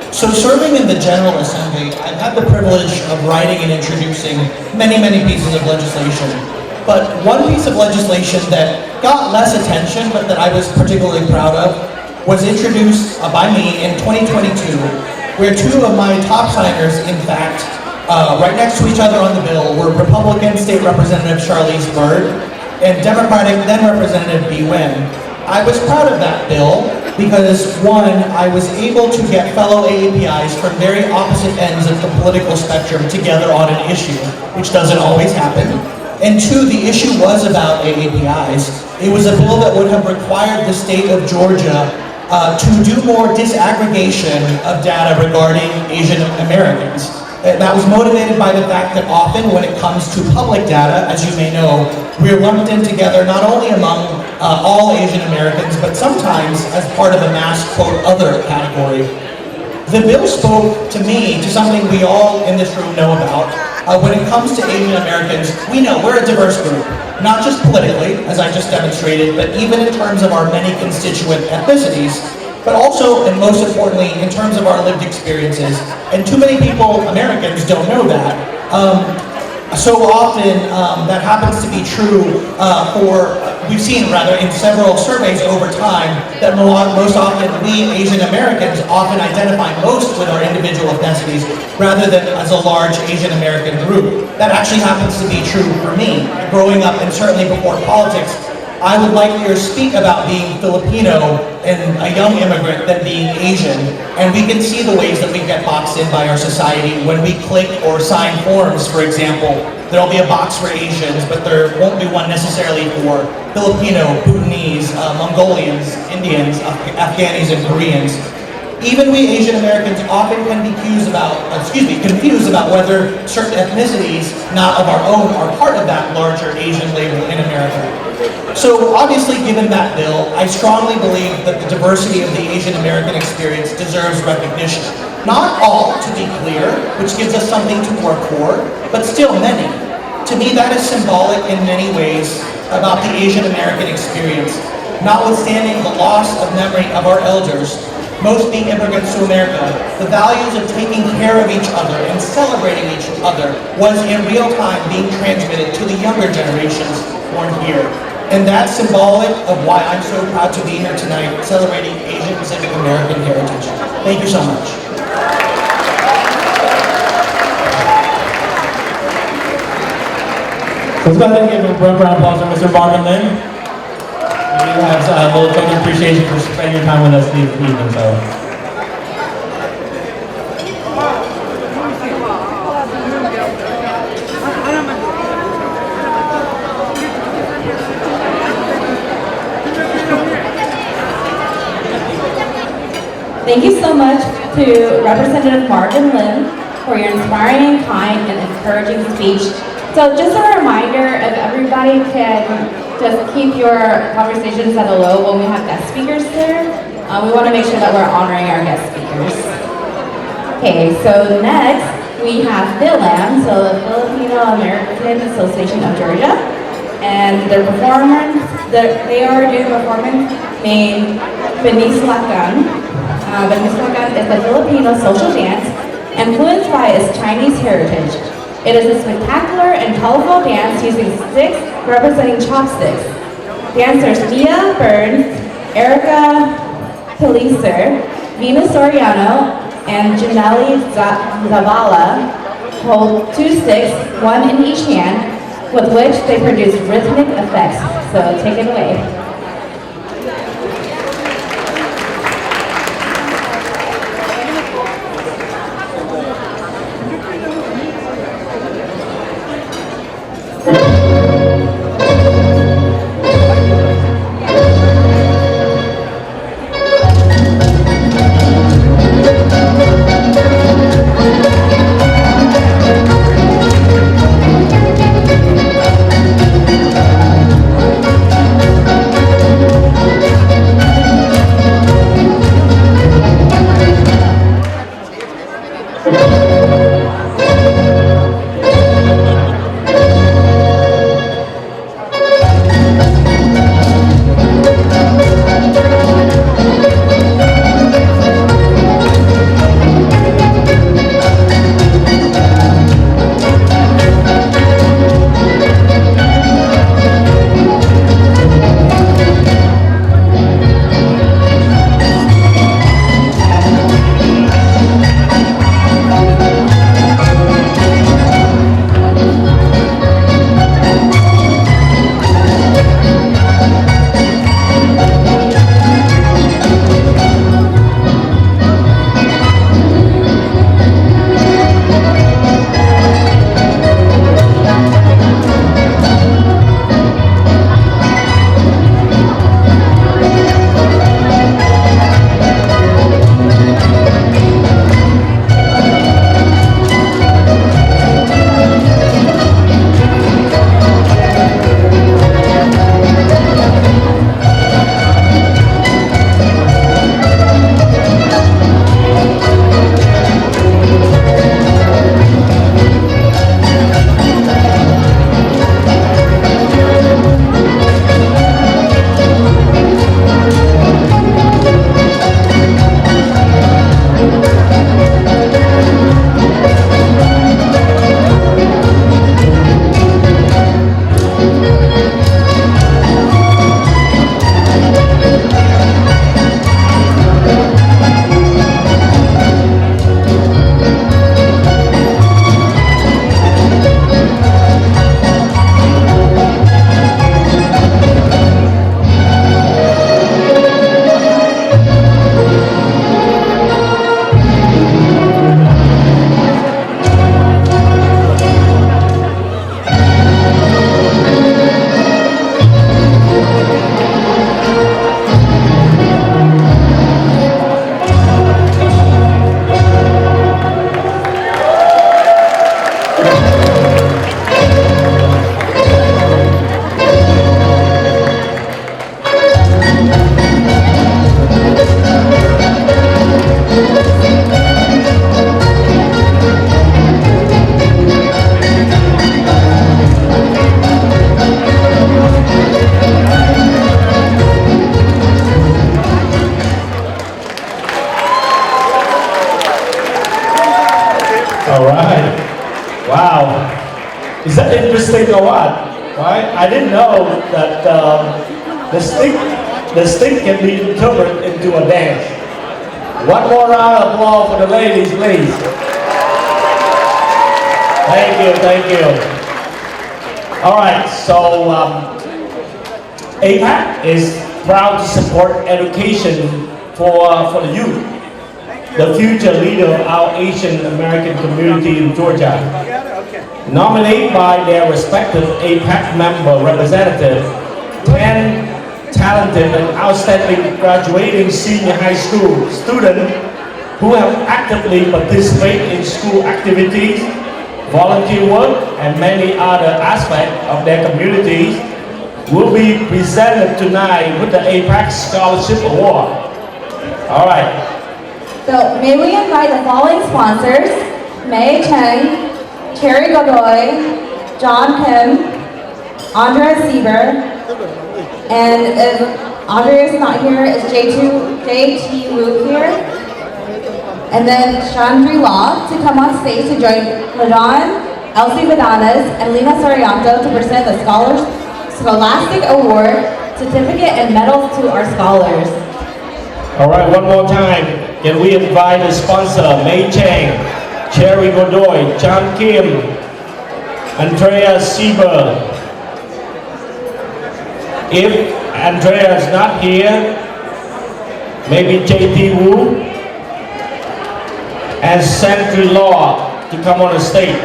So serving in the General Assembly, I've had the privilege of writing and introducing many, many pieces of legislation. But one piece of legislation that got less attention, but that I was particularly proud of, was introduced by me in 2022, where two of my top signers, in fact, right next to each other on the bill were Republican State Representative Charlize Byrd and Democratic then Representative Bee Nguyen. I was proud of that bill because, one, I was able to get fellow AAPIs from very opposite ends of the political spectrum together on an issue, which doesn't always happen. And two, the issue was about AAPIs. It was a bill that would have required the state of Georgia to do more disaggregation of data regarding Asian Americans. That was motivated by the fact that often when it comes to public data, as you may know, we're lumped in together not only among all Asian Americans, but sometimes as part of a mass, quote, other category. The bill spoke to me, to something we all in this room know about. When it comes to Asian Americans, we know we're a diverse group, not just politically, as I just demonstrated, but even in terms of our many constituent ethnicities, but also, and most importantly, in terms of our lived experiences. And too many people, Americans, don't know that. So often, that happens to be true we've seen rather in several surveys over time, that most often we Asian Americans often identify most with our individual ethnicities rather than as a large Asian American group. That actually happens to be true for me. Growing up and certainly before politics, I would likelier speak about being Filipino and a young immigrant than being Asian. And we can see the ways that we get boxed in by our society. When we click or sign forms, for example, there'll be a box for Asians, but there won't be one necessarily for Filipino, Bhutanese, Mongolians, Indians, Afghanis, and Koreans. Even we Asian Americans often can be confused about whether certain ethnicities, not of our own, are part of that larger Asian label in America. So obviously, given that bill, I strongly believe that the diversity of the Asian American experience deserves recognition. Not all, to be clear, which gives us something to work for, but still many. To me, that is symbolic in many ways about the Asian American experience. Notwithstanding the loss of memory of our elders, most being immigrants to America, the values of taking care of each other and celebrating each other was in real time being transmitted to the younger generations born here. And that's symbolic of why I'm so proud to be here tonight celebrating Asian Pacific American heritage. Thank you so much. So let's go ahead and give a round of applause for Mr. Marvin Lim. He has a little appreciation for spending time with us this evening. So. Thank you so much to Representative Marvin Lim for your inspiring, kind, and encouraging speech. So just a reminder, if everybody can just keep your conversations at a low when we have guest speakers there. We want to make sure that we're honoring our guest speakers. Okay, so next we have PhilAm, so the Filipino American Association of Georgia, and their performance, they are doing a performance named Binislakan. Binislakan is a Filipino social dance influenced by its Chinese heritage. It is a spectacular and colorful dance using sticks representing chopsticks. Dancers Mia Burns, Erica Pelicer, Venus Soriano, and Janelle Zavala hold two sticks, one in each hand, with which they produce rhythmic effects. So take it away. All right. Wow. Is that interesting or what? Right? I didn't know that the stick can be interpreted into a dance. One more round of applause for the ladies, please. Thank you, thank you. All right, so APAC is proud to support education for the youth, the future leader of our Asian American community in Georgia. Nominated by their respective APAC member representative, 10 talented and outstanding graduating senior high school students who have actively participated in school activities, volunteer work, and many other aspects of their communities will be presented tonight with the APAC Scholarship Award. All right. So may we invite the following sponsors: May Cheng, Terry Godoy, John Kim, Andrea Sieber, and if Andrea is not here, is JT Wu here? And then Chandri Law to come on stage to join Madon, Elsie Vidanas, and Lena Sorianto to present the Scholastic Award, certificate, and medals to our scholars. All right, one more time. Can we invite the sponsor, May Cheng, Cherry Godoy, John Kim, Andrea Sieber. If Andrea is not here, maybe JT Wu and Sandry Law to come on the stage.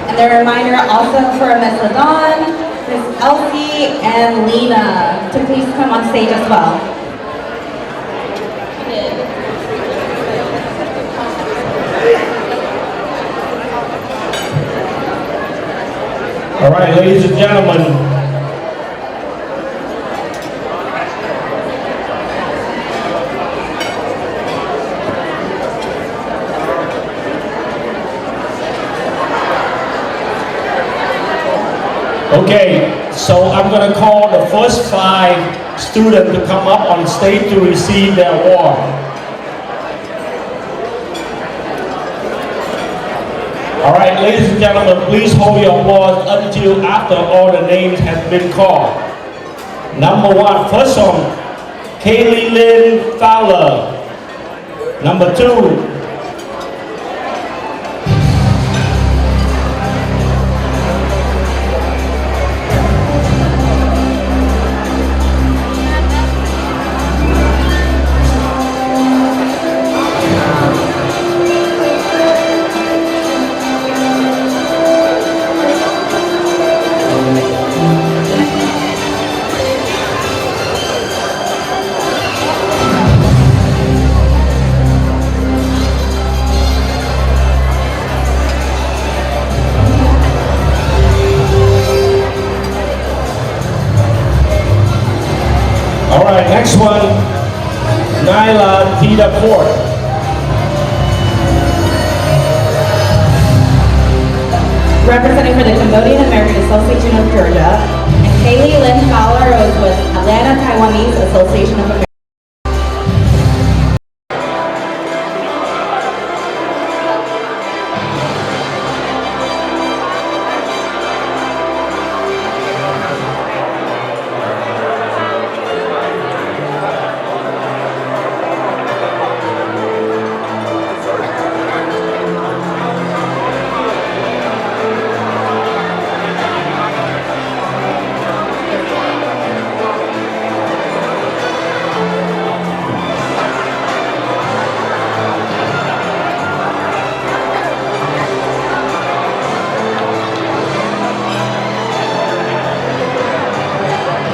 And a reminder also for Miss Ladon, Miss Elsie, and Lena to please come on stage as well. All right, ladies and gentlemen. Okay, so I'm going to call the first 5 students to come up on stage to receive their award. All right, ladies and gentlemen, please hold your applause until after all the names have been called. Number 1, first one, Kaylee Lynn Fowler. Number 2, next one, Nyla Tita Ford. Representing for the Cambodian American Association of Georgia, and Kaylee Lynn Fowler is with Atlanta Taiwanese Association of America.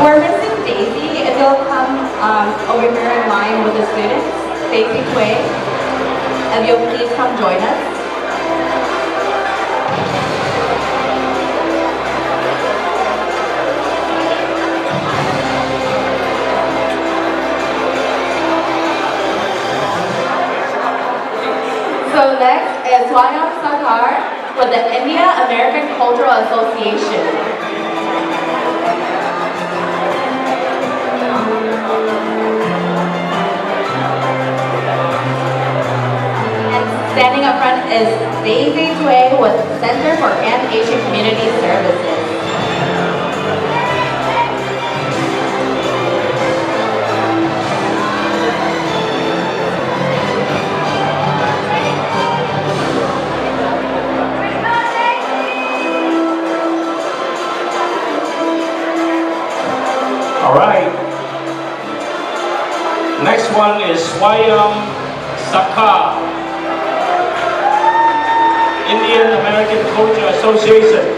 We're missing Daisy. If you'll come over here in line with the students, Daisy Tway. If you'll please come join us. So next is Swayam Sarkar with the India American Cultural Association. Standing up front is Daisy Tway with Center for Pan-Asian Community Services. next one is Swayam Sakar, Indian American Culture Association.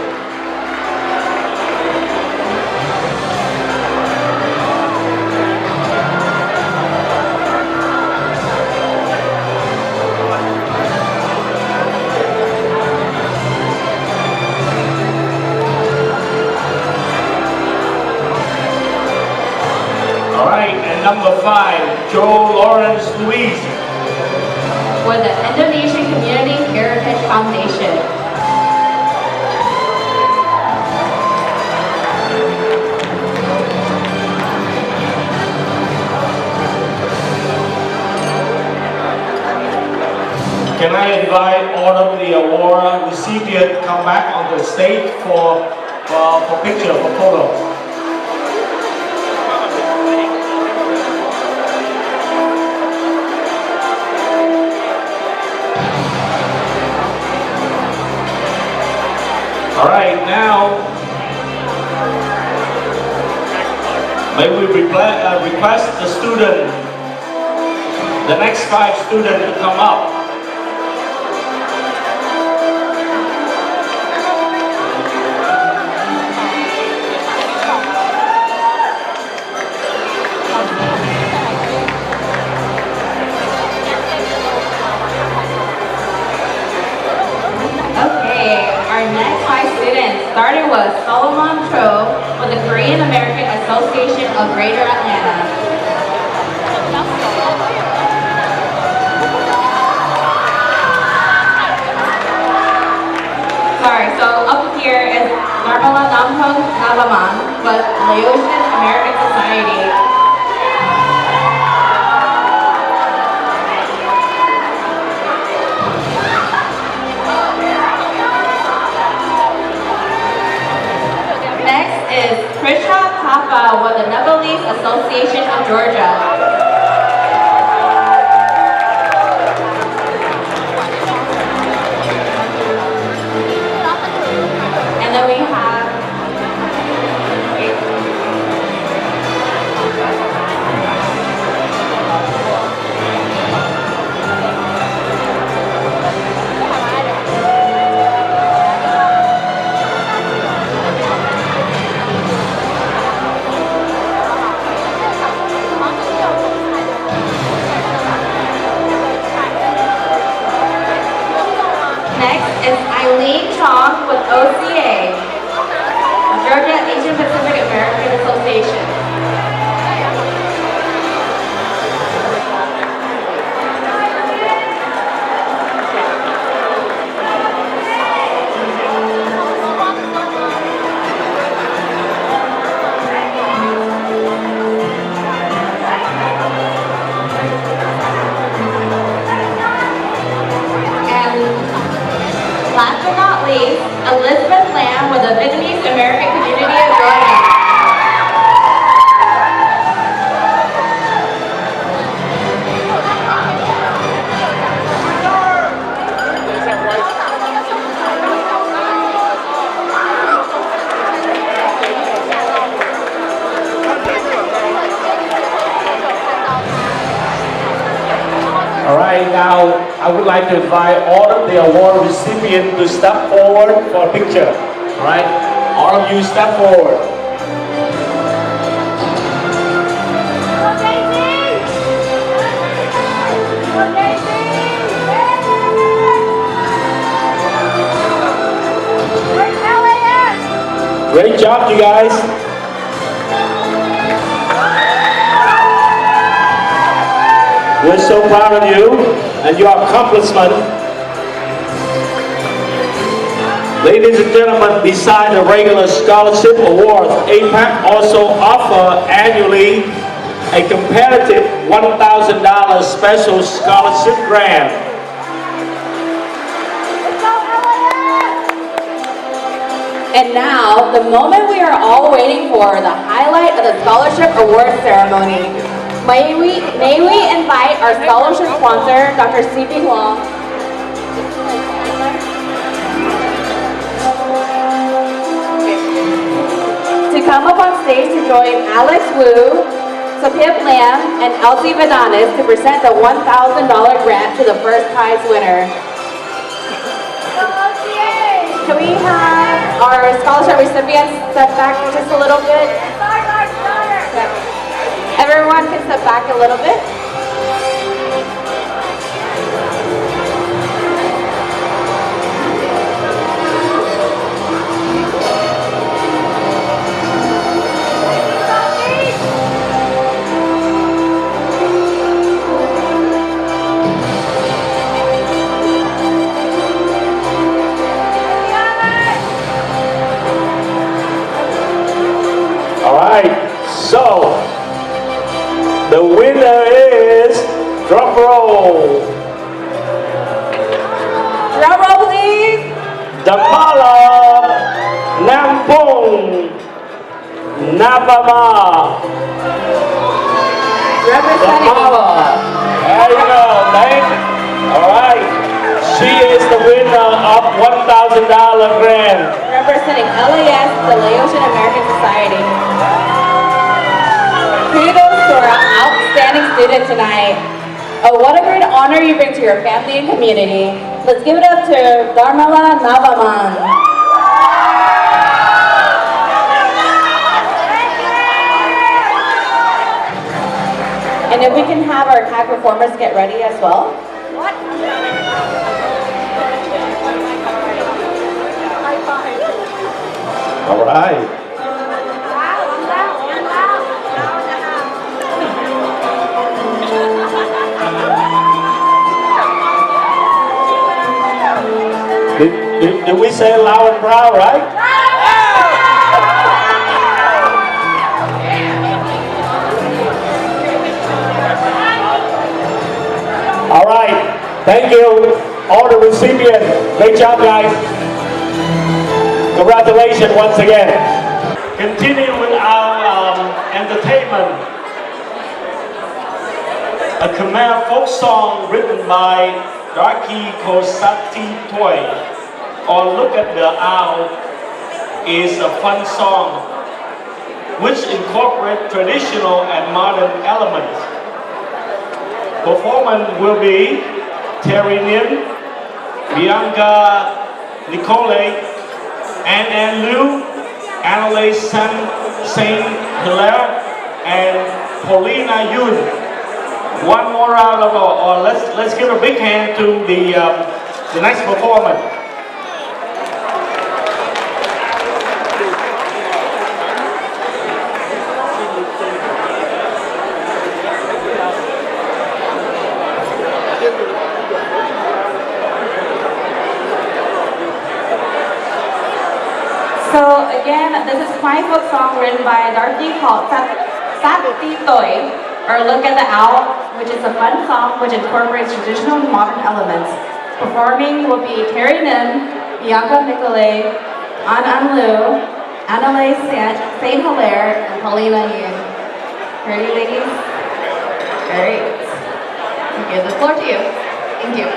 All right, and number 5, Joe Lawrence Louise, with the Indonesian Community Heritage Foundation. Can I invite all of the award recipients to come back on the stage for picture, for photo? All right, now may we request the student, the next 5 students to come up. Starting with Solomon Cho with the Korean American Association of Greater Atlanta. Sorry, so up here is Nirmala Namhong Navaman with Laotian American Society. Is Krisha Tapa with the Nepalese Association of Georgia. And then we have Chong with OCA, Georgia Asian Pacific American Association. Last but not least, Elizabeth Lamb with the Vietnamese American Community of Georgia. All right, now I would like to invite all of the award recipients to step forward for a picture. All right, all of you step forward. Great job, you guys. We're so proud of you and your accomplishment. Ladies and gentlemen, beside the regular scholarship awards, APAC also offer annually a competitive $1,000 special scholarship grant. And now, the moment we are all waiting for, the highlight of the scholarship award ceremony. May we invite our scholarship sponsor, Dr. C.P. Huang, to come up on stage to join Alex Wu, Joseph Lamb and Elsie Vidanes to present the $1,000 grant to the first prize winner. Can we have our scholarship recipients step back just a little bit? Yep. Everyone can step back a little bit. All right, so the winner is drum roll. Drum roll, please. Damala Nampong Nabama. Damala. There you go, thank you. All right, she is the winner of $1,000 grant. Representing LAS, the Laotian American Society. Kudos to our outstanding student tonight. Oh, what a great honor you bring to your family and community. Let's give it up to Dharmala Navaman. And if we can have our CAG performers get ready as well. All right. Did we say loud and proud, right? All right. Thank you, all the recipients. Great job, guys. Congratulations once again. Continue with our entertainment. A Khmer folk song written by Darky Kosati Toy, or Look at the Owl, is a fun song which incorporates traditional and modern elements. Performance will be Terry Nim, Bianca Nicole, Ann Liu, Annalise Saint Hilaire, and Paulina Yun. One more round of applause. Let's give a big hand to the next performance. So again, this is my folk song written by a darky called Sati Toy, or Look at the Owl, which is a fun song which incorporates traditional and modern elements. Performing will be Terry Nim, Bianca Nicolay, An Liu, Annalise Saint Hilaire, and Paulina Yun. Ready, ladies? Great. I give the floor to you. Thank you.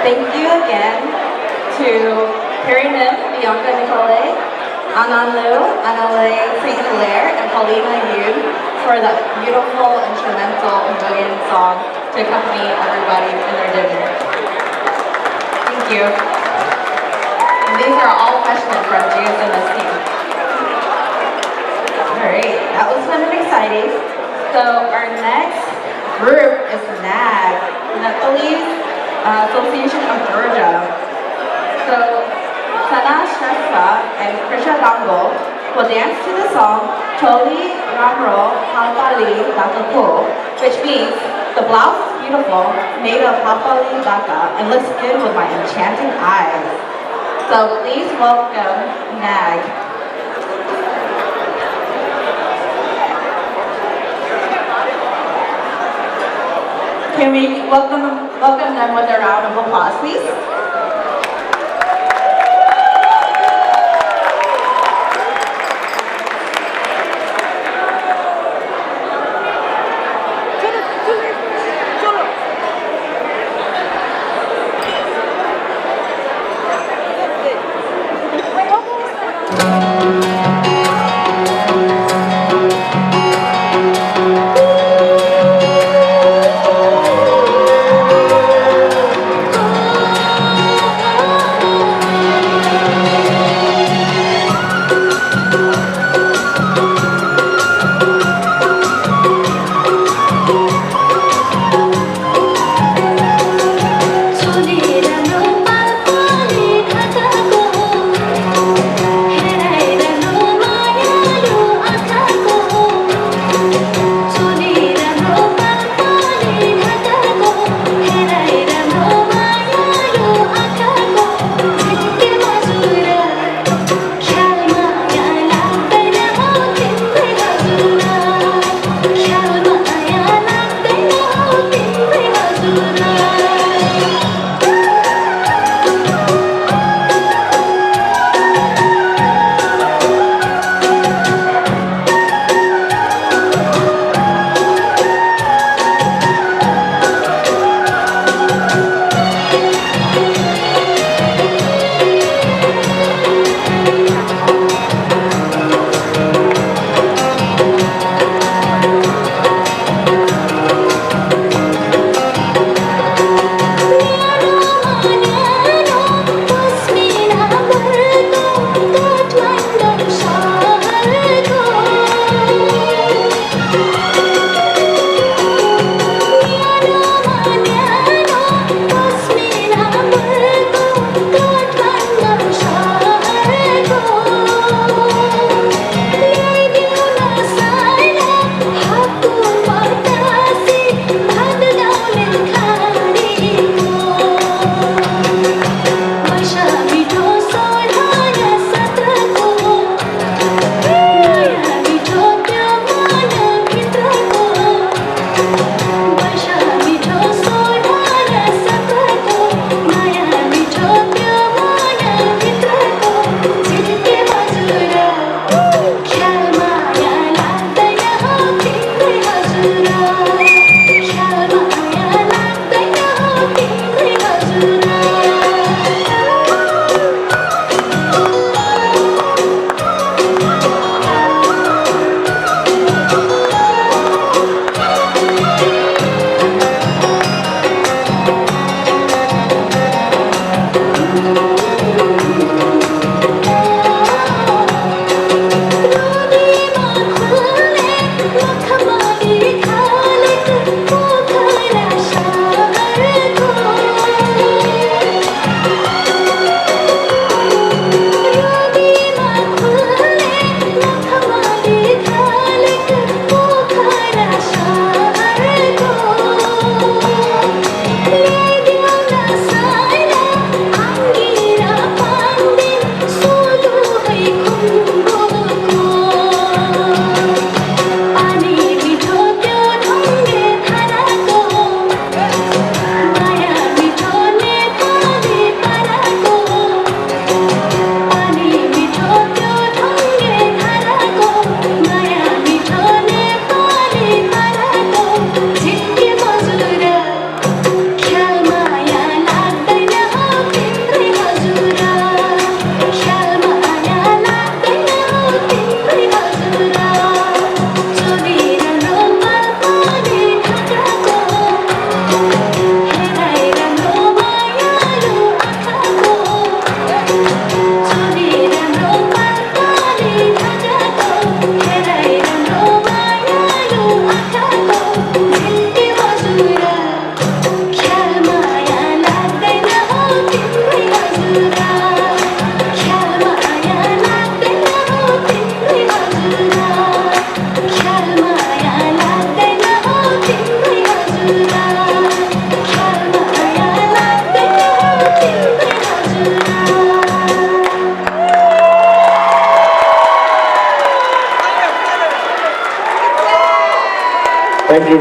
Thank you again to Carrie Nim, Bianca Nicolay, Anan Liu, Anale St. Hilaire, and Paulina Yoon for that beautiful instrumental Hmong song to accompany everybody in their dinner. Thank you. And these are all freshmen from Juice and this team. Alright, that was fun and exciting. So our next group is NAG, Nepalese Association of Georgia. So Sana Shrestha and Krisha Dango will dance to the song Choli Ramro Halpali Dakapo, which means the blouse is beautiful, made of Halpali Daka, and looks good with my enchanting eyes. So please welcome NAG. Can we welcome them with a round of applause, please?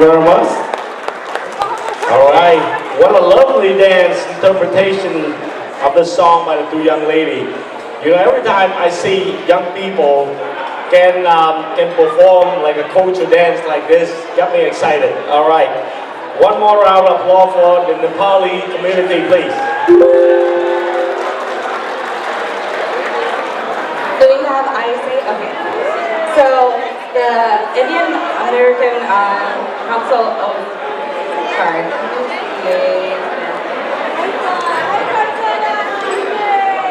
very much. All right, what a lovely dance interpretation of the song by the two young ladies. You know, every time I see young people can perform like a culture dance like this, got me excited. All right, one more round of applause for the Nepali community, please. Do we have ISA? Okay. So the Indian American Council of, sorry.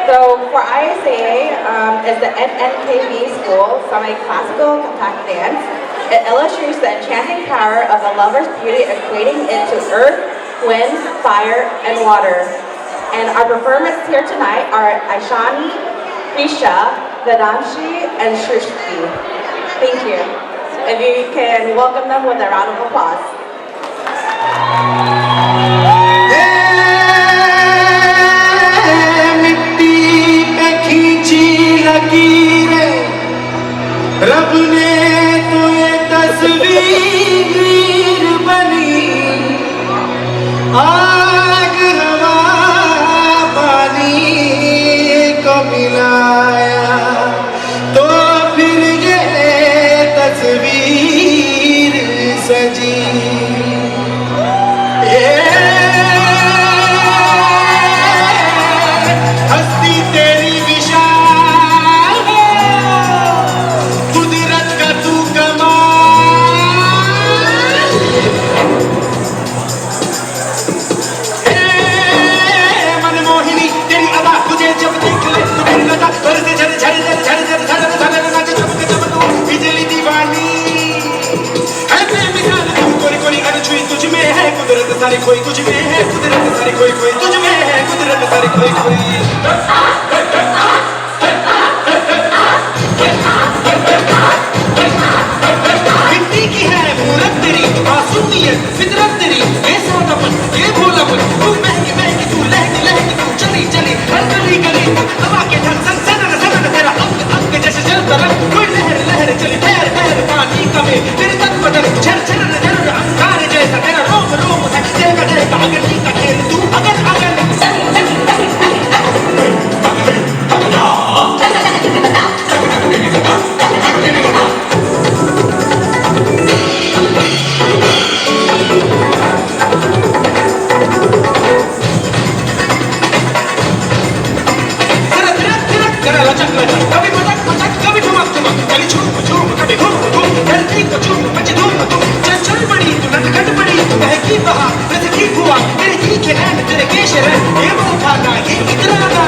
So for ISA, is the NKB school, semi-classical contact dance. It illustrates the enchanting power of a lover's beauty, equating it to earth, wind, fire, and water. And our performers here tonight are Aishani, Krisha, Vedanshi, and Shrishti. Thank you. If you can welcome them with a round of applause. रब ने तो ये तस्वीर बनी आग हवा पानी को मिलाया तो फिर ये तस्वीर सजी हस्ती तेरी विशाल कुदरत का तू कमाल मनमोहिनी तेरी अदा तुझे जब देख ले तो मेरी लता बरसे झड़ झड़ झड़ झड़ झड़ झड़ झड़ नाचे चमके चमक बिजली दीवानी है बेमिसाल तू कोरी कोरी अनछुई तुझ में है कुदरत सारी खोई तुझ में है कुदरत सारी खोई खोई तुझ में है कुदरत सारी खोई खोई मिट्टी की है मूरत तेरी मासूमियत फितरत तेरी ये सादापन ये भोलापन तू महकी महकी तू लहकी लहकी तू चली चली हर गली गली तू हवा के ढंग सन सनन सनन तेरा अंग अंग जैसे जलता रंग कोई लहर लहर चली ठहर ठहर पानी का में तेरे तन बदन झर झर झर अंगार जैसा तेरा रोम रोम है तेरा जैसा अगर नहीं का खेल तू अगर अगर कभी मजाक मजाक कभी ठुमक ठुमक चली झूम झूम कभी घूम घूम धरती को झूम मची धूम धूम चल चल पड़ी तू नटखट पड़ी तू बहकी बहा रस की हुआ तेरे तीखे नैन तेरे केश रैन ये वो उठाना ये इतराना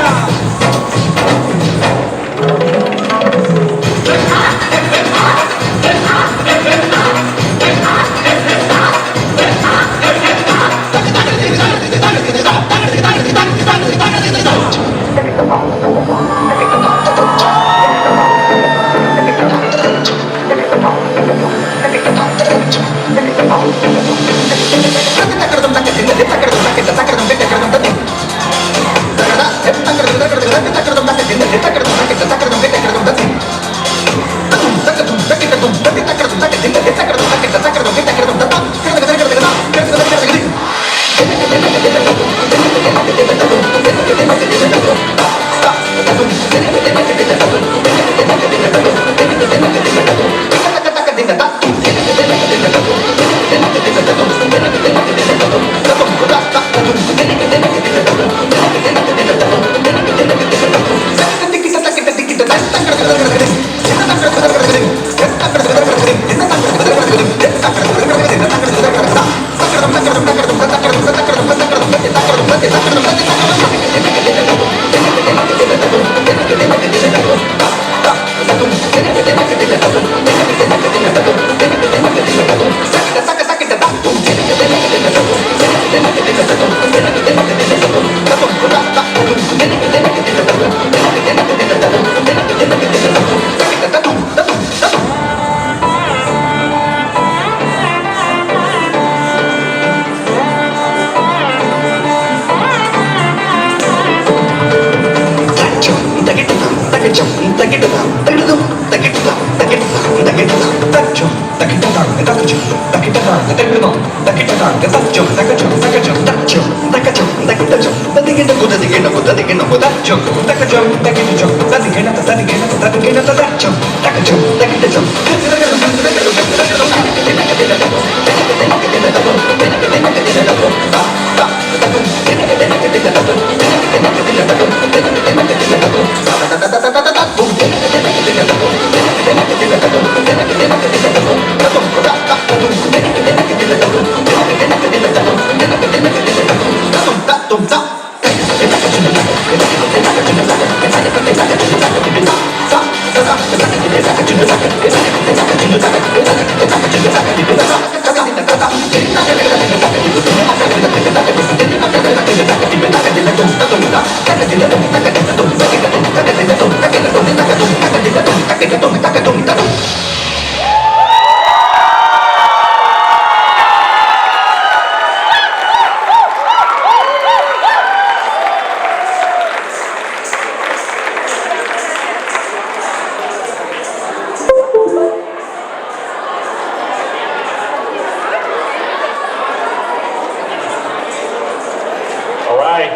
All right.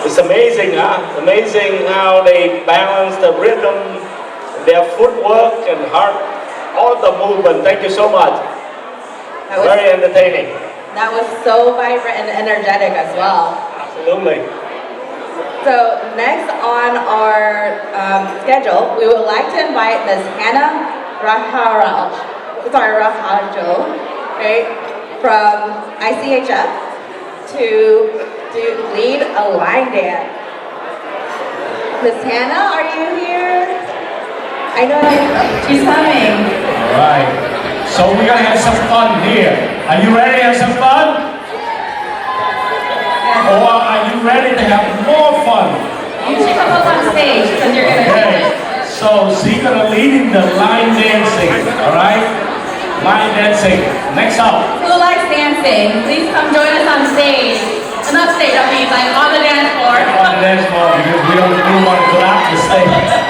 It's amazing, huh? Amazing how they balance the rhythm, their footwork and heart, all the movement. Thank you so much. Very entertaining. That was so vibrant and energetic as well. Absolutely. So next on our schedule, we would like to invite Ms. Hannah Rahajul, right, from ICHF to lead a line dance. Ms. Hannah, are you here? I know she's coming. All right. So we're gonna have some fun here. Are you ready to have some fun? Or are you ready to have more fun? You should come up on stage because you're gonna do it. So she's gonna lead in the line dancing, all right? Line dancing. Next up. Who likes dancing? Please come join us on stage. And not stage, I mean like on the dance floor. On the dance floor because we don't want to go out the stage.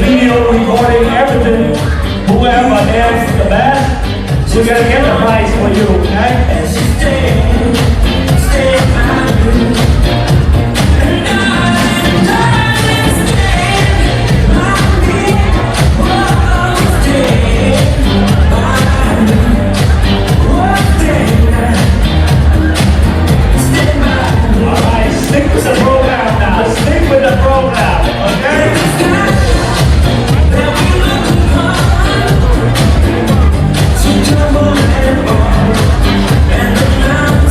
Video recording everything. Whoever danced the best, we're gonna get the prize for you, okay? All right, stick with the program now. Stick with the program, okay? So jump on and on, and the mountains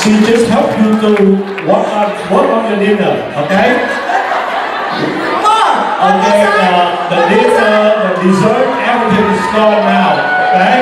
she just help you to work on your dinner, okay? Okay, the dinner, the dessert, everything is gone now, okay?